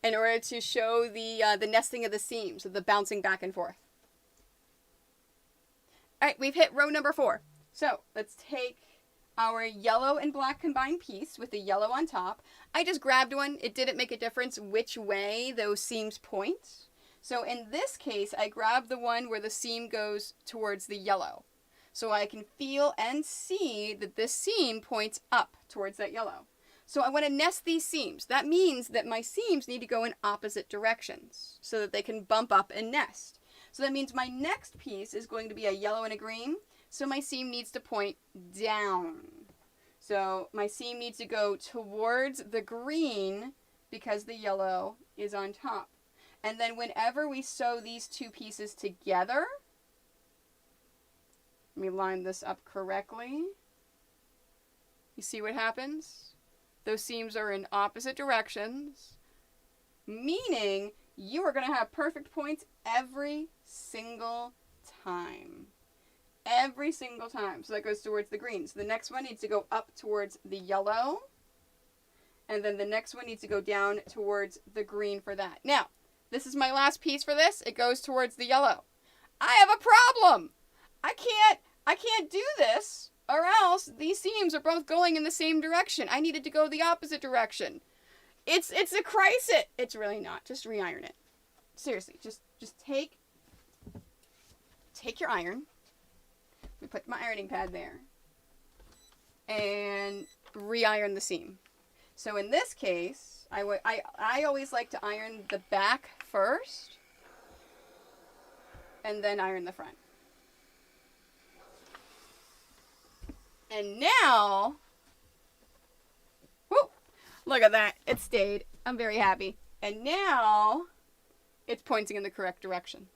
in order to show the nesting of the seams, the bouncing back and forth. All right, we've hit row number 4. So let's take our yellow and black combined piece with the yellow on top. I just grabbed one. It didn't make a difference which way those seams point. So in this case, I grabbed the one where the seam goes towards the yellow. So I can feel and see that this seam points up towards that yellow. So I want to nest these seams. That means that my seams need to go in opposite directions so that they can bump up and nest. So that means my next piece is going to be a yellow and a green. So my seam needs to point down. So my seam needs to go towards the green because the yellow is on top. And then whenever we sew these two pieces together, let me line this up correctly. You see what happens? Those seams are in opposite directions, meaning you are going to have perfect points every single time. Every single time. So that goes towards the green. So the next one needs to go up towards the yellow. And then the next one needs to go down towards the green for that. Now, this is my last piece for this. It goes towards the yellow. I have a problem. I can't do this, or else these seams are both going in the same direction. I needed to go the opposite direction. It's a crisis. It's really not. Just re-iron it. Seriously, just take your iron. We put my ironing pad there. And re-iron the seam. So in this case, I always like to iron the back first and then iron the front. And now, whoo, look at that. It stayed. I'm very happy. And now it's pointing in the correct direction.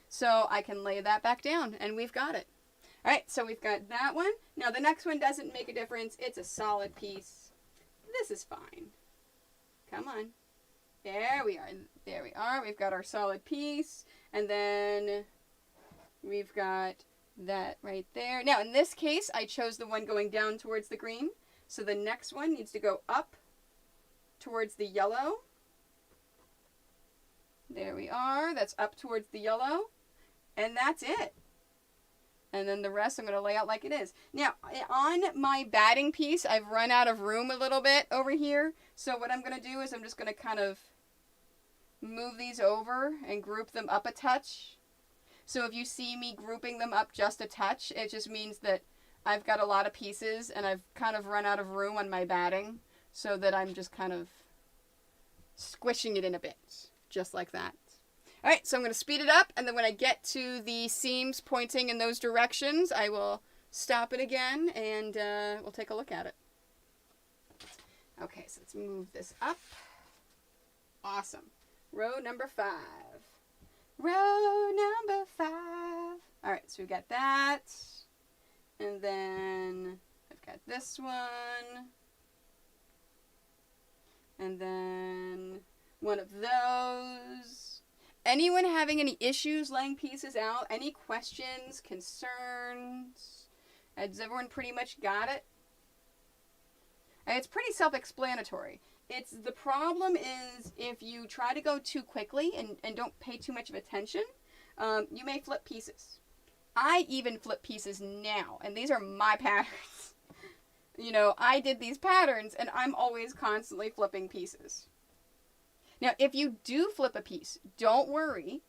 So I can lay that back down and we've got it. All right, so we've got that one. Now the next one doesn't make a difference. It's a solid piece. This is fine. Come on. There we are. There we are. We've got our solid piece. And then we've got that right there. Now, in this case, I chose the one going down towards the green. So the next one needs to go up towards the yellow. There we are. That's up towards the yellow. And that's it. And then the rest I'm going to lay out like it is. Now, on my batting piece, I've run out of room a little bit over here. So what I'm going to do is I'm just going to kind of move these over and group them up a touch. So if you see me grouping them up just a touch, it just means that I've got a lot of pieces and I've kind of run out of room on my batting. So that I'm just kind of squishing it in a bit. Just like that. All right, so I'm going to speed it up, and then when I get to the seams pointing in those directions, I will stop it again, and we'll take a look at it. Okay, so let's move this up. Awesome. Row number 5. Row number 5. All right, so we've got that, and then I've got this one, and then one of those. Anyone having any issues laying pieces out? Any questions, concerns? Has everyone pretty much got it? It's pretty self-explanatory. The problem is if you try to go too quickly and don't pay too much of attention, you may flip pieces. I even flip pieces now, and these are my patterns. You know, I did these patterns, and I'm always constantly flipping pieces. Now, if you do flip a piece, don't worry.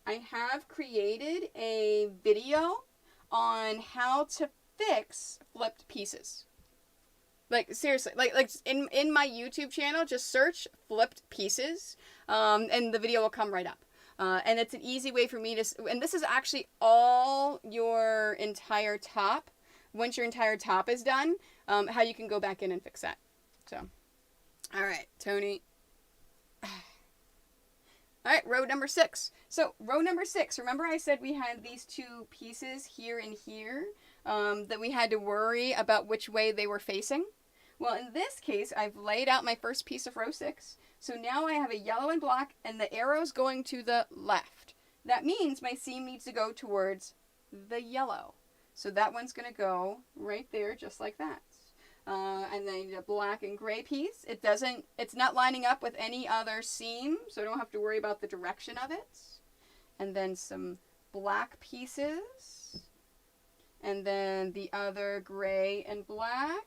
I have created a video on how to fix flipped pieces. Like, seriously, like in my YouTube channel, just search flipped pieces, and the video will come right up. And it's an easy way for me to, and this is actually all your entire top. Once your entire top is done, how you can go back in and fix that. So, all right, Toni. All right, row number 6. So row number 6, remember I said we had these 2 pieces here and here, that we had to worry about which way they were facing? Well, in this case, I've laid out my first piece of row 6. So now I have a yellow and black, and the arrow's going to the left. That means my seam needs to go towards the yellow. So that one's going to go right there, just like that. And then the black and gray piece, it's not lining up with any other seam, so I don't have to worry about the direction of it. And then some black pieces. And then the other gray and black.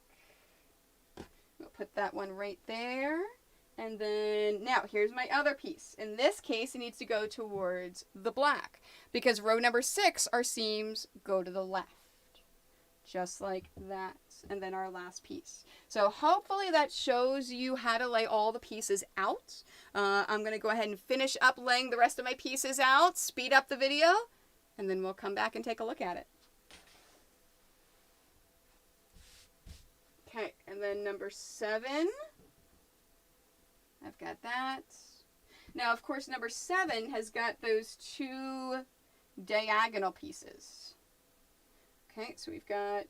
We'll put that one right there. And then, now, here's my other piece. In this case, it needs to go towards the black. Because row number 6, our seams go to the left. Just like that. And then our last piece. So hopefully that shows you how to lay all the pieces out. I'm going to go ahead and finish up laying the rest of my pieces out, speed up the video, and then we'll come back and take a look at it. Okay, and then number 7. I've got that. Now, of course, number 7 has got those 2 diagonal pieces. Okay, so we've got,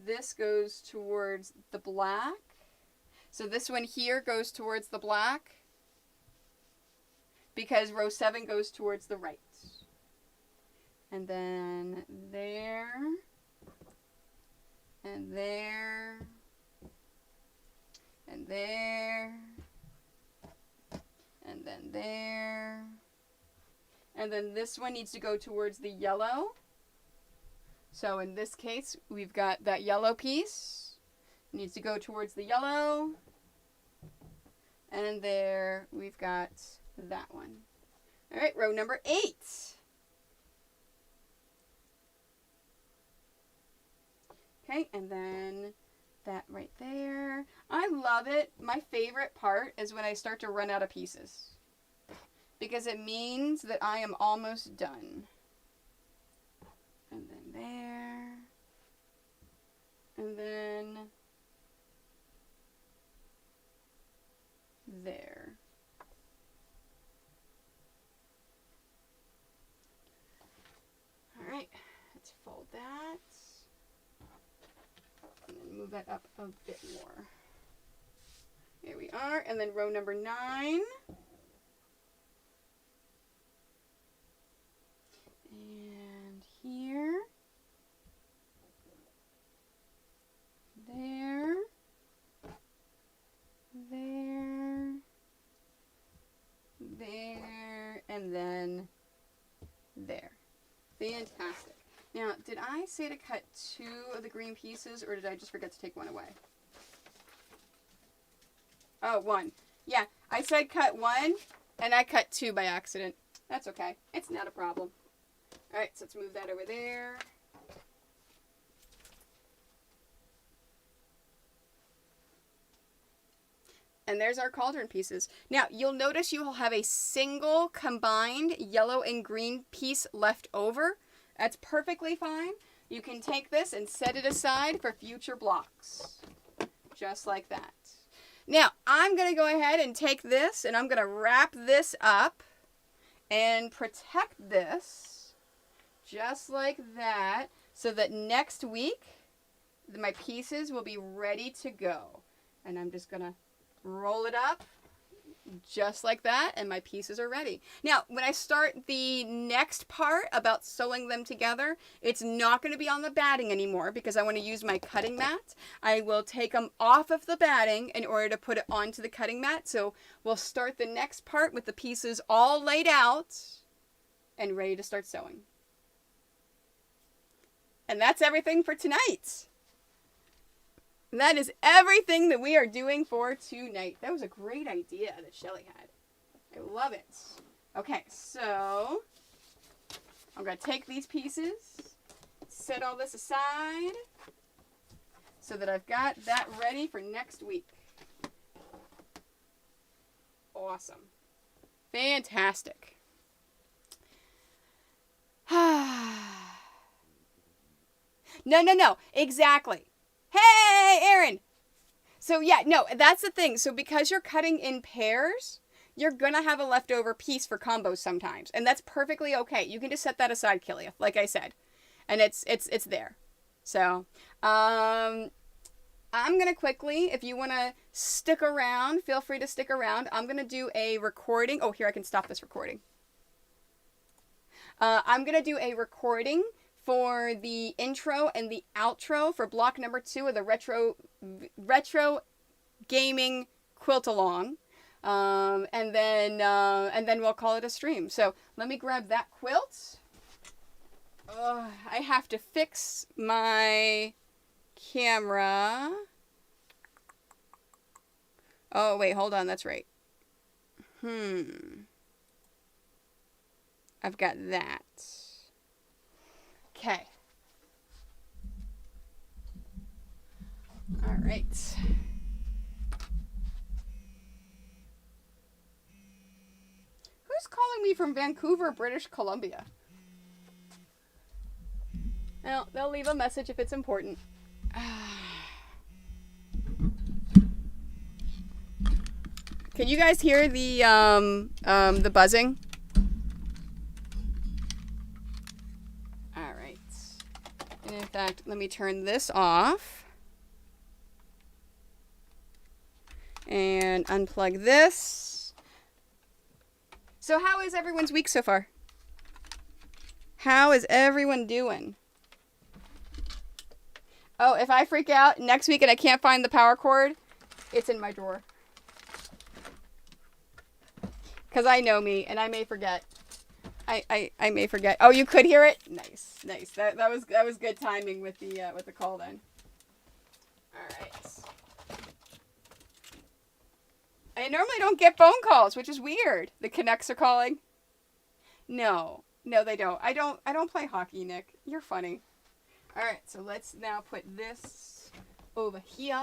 this goes towards the black. So this one here goes towards the black because row 7 goes towards the right. And then there, and there, and there, and then there, and then this one needs to go towards the yellow. So in this case, we've got that yellow piece. It needs to go towards the yellow. And there we've got that one. All right, row number 8. Okay, and then that right there. I love it. My favorite part is when I start to run out of pieces, because it means that I am almost done. And then there, and then there. All right, let's fold that, and then move that up a bit more. Here we are, and then row number 9. And here, there, there, there, and then there. Fantastic. Now, did I say to cut 2 of the green pieces, or did I just forget to take one away? Oh, 1. Yeah, I said cut 1, and I cut 2 by accident. That's okay. It's not a problem. All right, so let's move that over there. And there's our cauldron pieces. Now, you'll notice you will have a single combined yellow and green piece left over. That's perfectly fine. You can take this and set it aside for future blocks. Just like that. Now, I'm going to go ahead and take this and I'm going to wrap this up and protect this. Just like that, so that next week, my pieces will be ready to go. And I'm just going to roll it up, just like that, and my pieces are ready. Now, when I start the next part about sewing them together, it's not going to be on the batting anymore because I want to use my cutting mat. I will take them off of the batting in order to put it onto the cutting mat. So we'll start the next part with the pieces all laid out and ready to start sewing. And that's everything for tonight. And that is everything that we are doing for tonight. That was a great idea that Shelly had. I love it. Okay, so I'm going to take these pieces, set all this aside. so that I've got that ready for next week. Awesome. Fantastic. No. Exactly. Hey, Aaron. So yeah, no, that's the thing. So because you're cutting in pairs, you're gonna have a leftover piece for combos sometimes, and that's perfectly okay. You can just set that aside, Killia, like I said, and it's there. So, I'm gonna quickly, if you wanna stick around, feel free to stick around. I'm gonna do a recording. Oh, here, I can stop this recording. I'm gonna do a recording for the intro and the outro for block number 2 of the retro gaming quilt along, and then we'll call it a stream. So let me grab that quilt. I have to fix my camera. Oh wait, hold on, that's right. I've got that. Okay. All right. Who's calling me from Vancouver, British Columbia? Well, they'll leave a message if it's important. Can you guys hear the buzzing? All right. And in fact, let me turn this off. And unplug this. So how is everyone's week so far? How is everyone doing? Oh, if I freak out next week and I can't find the power cord, it's in my drawer. Because I know me, and I may forget. I may forget. Oh, you could hear it? Nice. That was good timing with the call then. All right. I normally don't get phone calls, which is weird. The Canucks are calling. No, they don't. I don't play hockey, Nick. You're funny. All right, so let's now put this over here.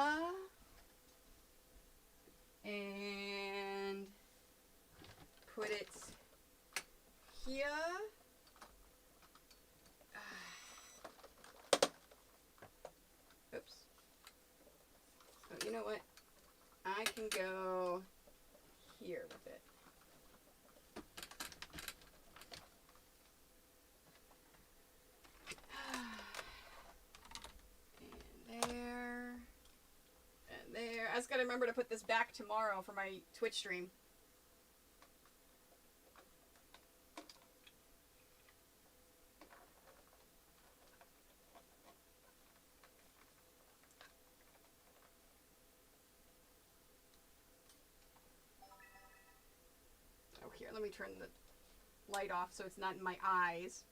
And put it here. Oops. So you know what? I can go here with it. And there. And there. I just gotta remember to put this back tomorrow for my Twitch stream. Oh, here, let me turn the light off so it's not in my eyes.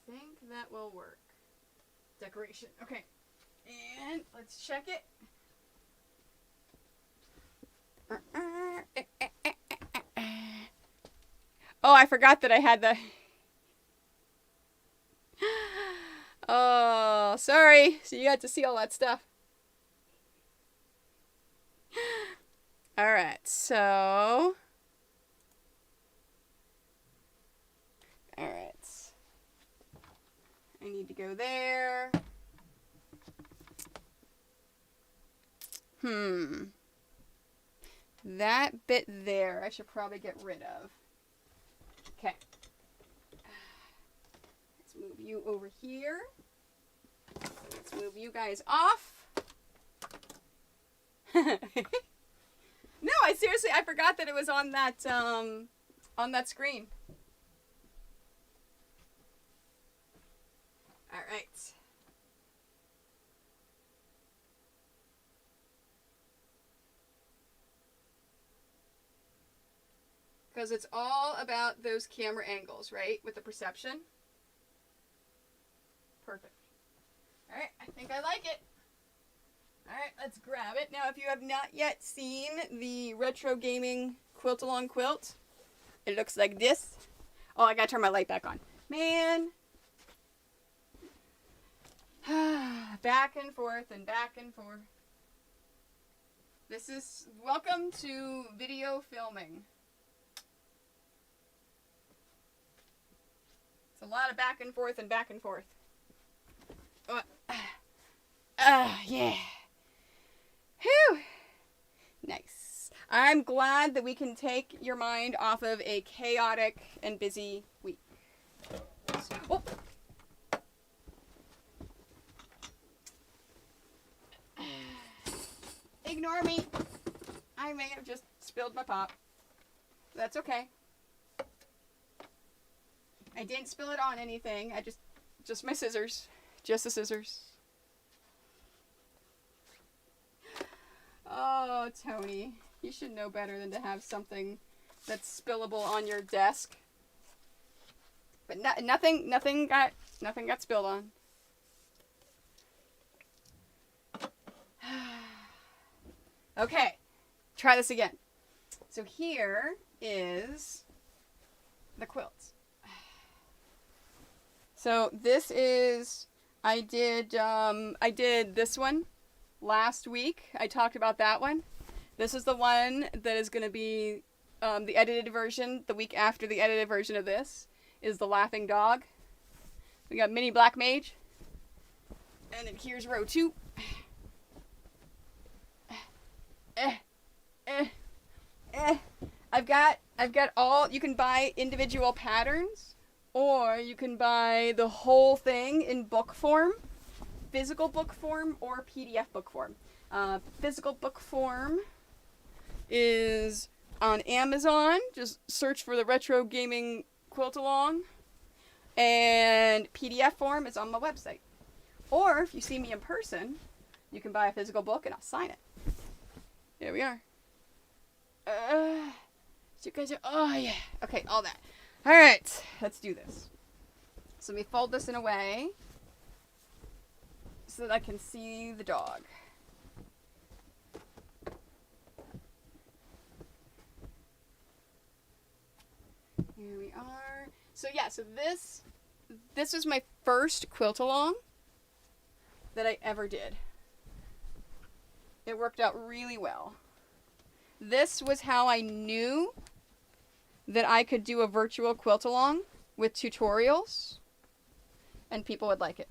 I think that will work. Decoration. Okay. And let's check it. Oh, I forgot that I had the... Oh, sorry. So you had to see all that stuff. All right, so... All right. I need to go there. That bit there, I should probably get rid of. Okay. Let's move you over here. Let's move you guys off. No, I forgot that it was on that screen. All right. Because it's all about those camera angles, right? With the perception. Perfect. All right, I think I like it. All right, let's grab it. Now, if you have not yet seen the retro gaming quilt-along quilt, it looks like this. Oh, I gotta turn my light back on. Man. Back and forth and back and forth. This is, welcome to video filming. It's a lot of back and forth and back and forth. Yeah. Whew. Nice. I'm glad that we can take your mind off of a chaotic and busy week. Oh. Ignore me. I may have just spilled my pop. That's okay. I didn't spill it on anything. I just my scissors. Just the scissors. Oh, Toni. You should know better than to have something that's spillable on your desk. But nothing got spilled on. Okay. Try this again. So here is the quilt. So this is, I did this one last week. I talked about that one. This is the one that is going to be the edited version. The week after the edited version of this is the laughing dog. We got mini black mage. And then here's row 2. I've got all, you can buy individual patterns, or you can buy the whole thing in book form, physical book form, or PDF book form. Physical book form is on Amazon. Just search for the Retro Gaming Quilt Along. And PDF form is on my website. Or if you see me in person, you can buy a physical book and I'll sign it. Here we are. So you guys are, oh yeah. Okay, all that. All right, let's do this. So let me fold this in a way so that I can see the dog. Here we are. So yeah, so this was my first quilt along that I ever did. It worked out really well. This was how I knew that I could do a virtual quilt along with tutorials and people would like it.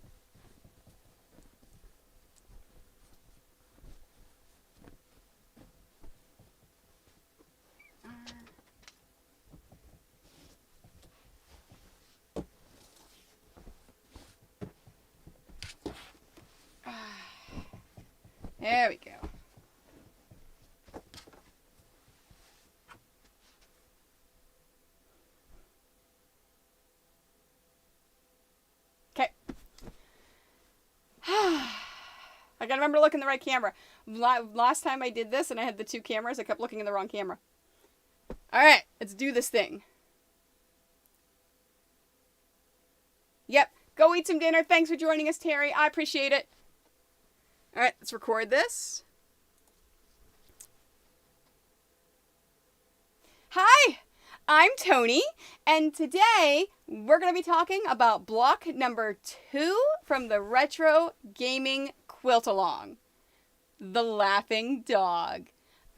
There we go. Okay. I gotta remember to look in the right camera. Last time I did this and I had the 2 cameras, I kept looking in the wrong camera. Alright, let's do this thing. Yep, go eat some dinner. Thanks for joining us, Terry. I appreciate it. Alright, let's record this. Hi, I'm Toni, and today we're going to be talking about block number 2 from the Retro Gaming Quilt Along, the Laughing Dog.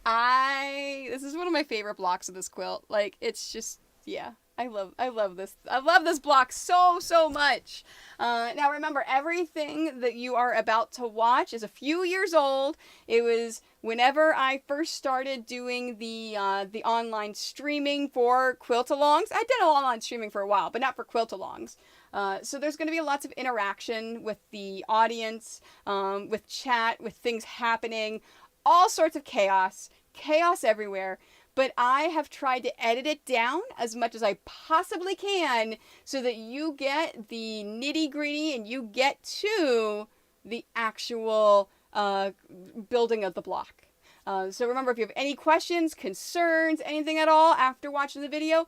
This is one of my favorite blocks of this quilt. Like, it's just, yeah. I love this. I love this block so much. Now remember, everything that you are about to watch is a few years old. It was whenever I first started doing the online streaming for quilt-alongs. I did online streaming for a while, but not for quilt-alongs. So there's going to be lots of interaction with the audience, with chat, with things happening, all sorts of chaos everywhere. But I have tried to edit it down as much as I possibly can so that you get the nitty-gritty and you get to the actual building of the block. So remember, if you have any questions, concerns, anything at all after watching the video,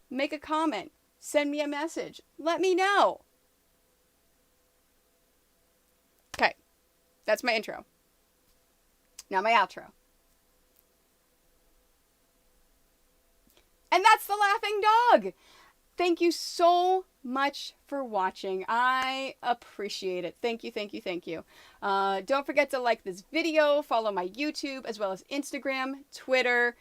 make a comment. Send me a message. Let me know. Okay. That's my intro. Now my outro. And that's the laughing dog. Thank you so much for watching. I appreciate it. Thank you, thank you, thank you. Don't forget to like this video, follow my YouTube, as well as Instagram, Twitter,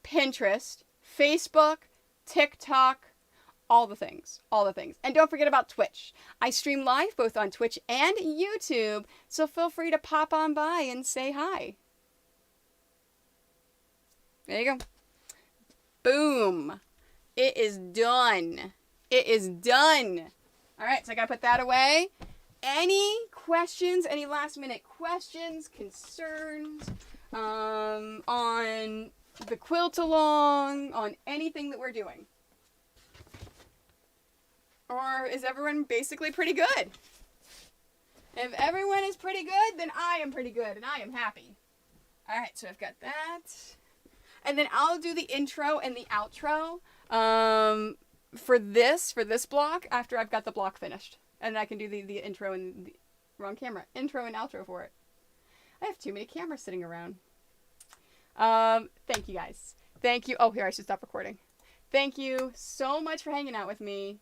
Pinterest, Facebook, TikTok, all the things, all the things. And don't forget about Twitch. I stream live both on Twitch and YouTube, so feel free to pop on by and say hi. There you go. Boom. It is done. It is done. All right, so I got to put that away. Any questions, any last minute questions, concerns on the quilt along, on anything that we're doing? Or is everyone basically pretty good? If everyone is pretty good, then I am pretty good and I am happy. All right, so I've got that. And then I'll do the intro and the outro for this block after I've got the block finished. And I can do the intro and the wrong camera. Intro and outro for it. I have too many cameras sitting around. Thank you guys. Thank you. Oh, here, I should stop recording. Thank you so much for hanging out with me.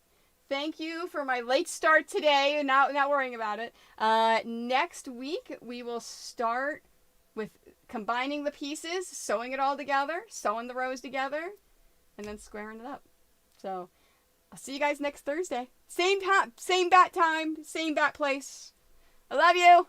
Thank you for my late start today and not worrying about it. Next week, we will start with combining the pieces, sewing it all together, sewing the rows together, and then squaring it up. So, I'll see you guys next Thursday. Same time, same bat time, same bat place. I love you.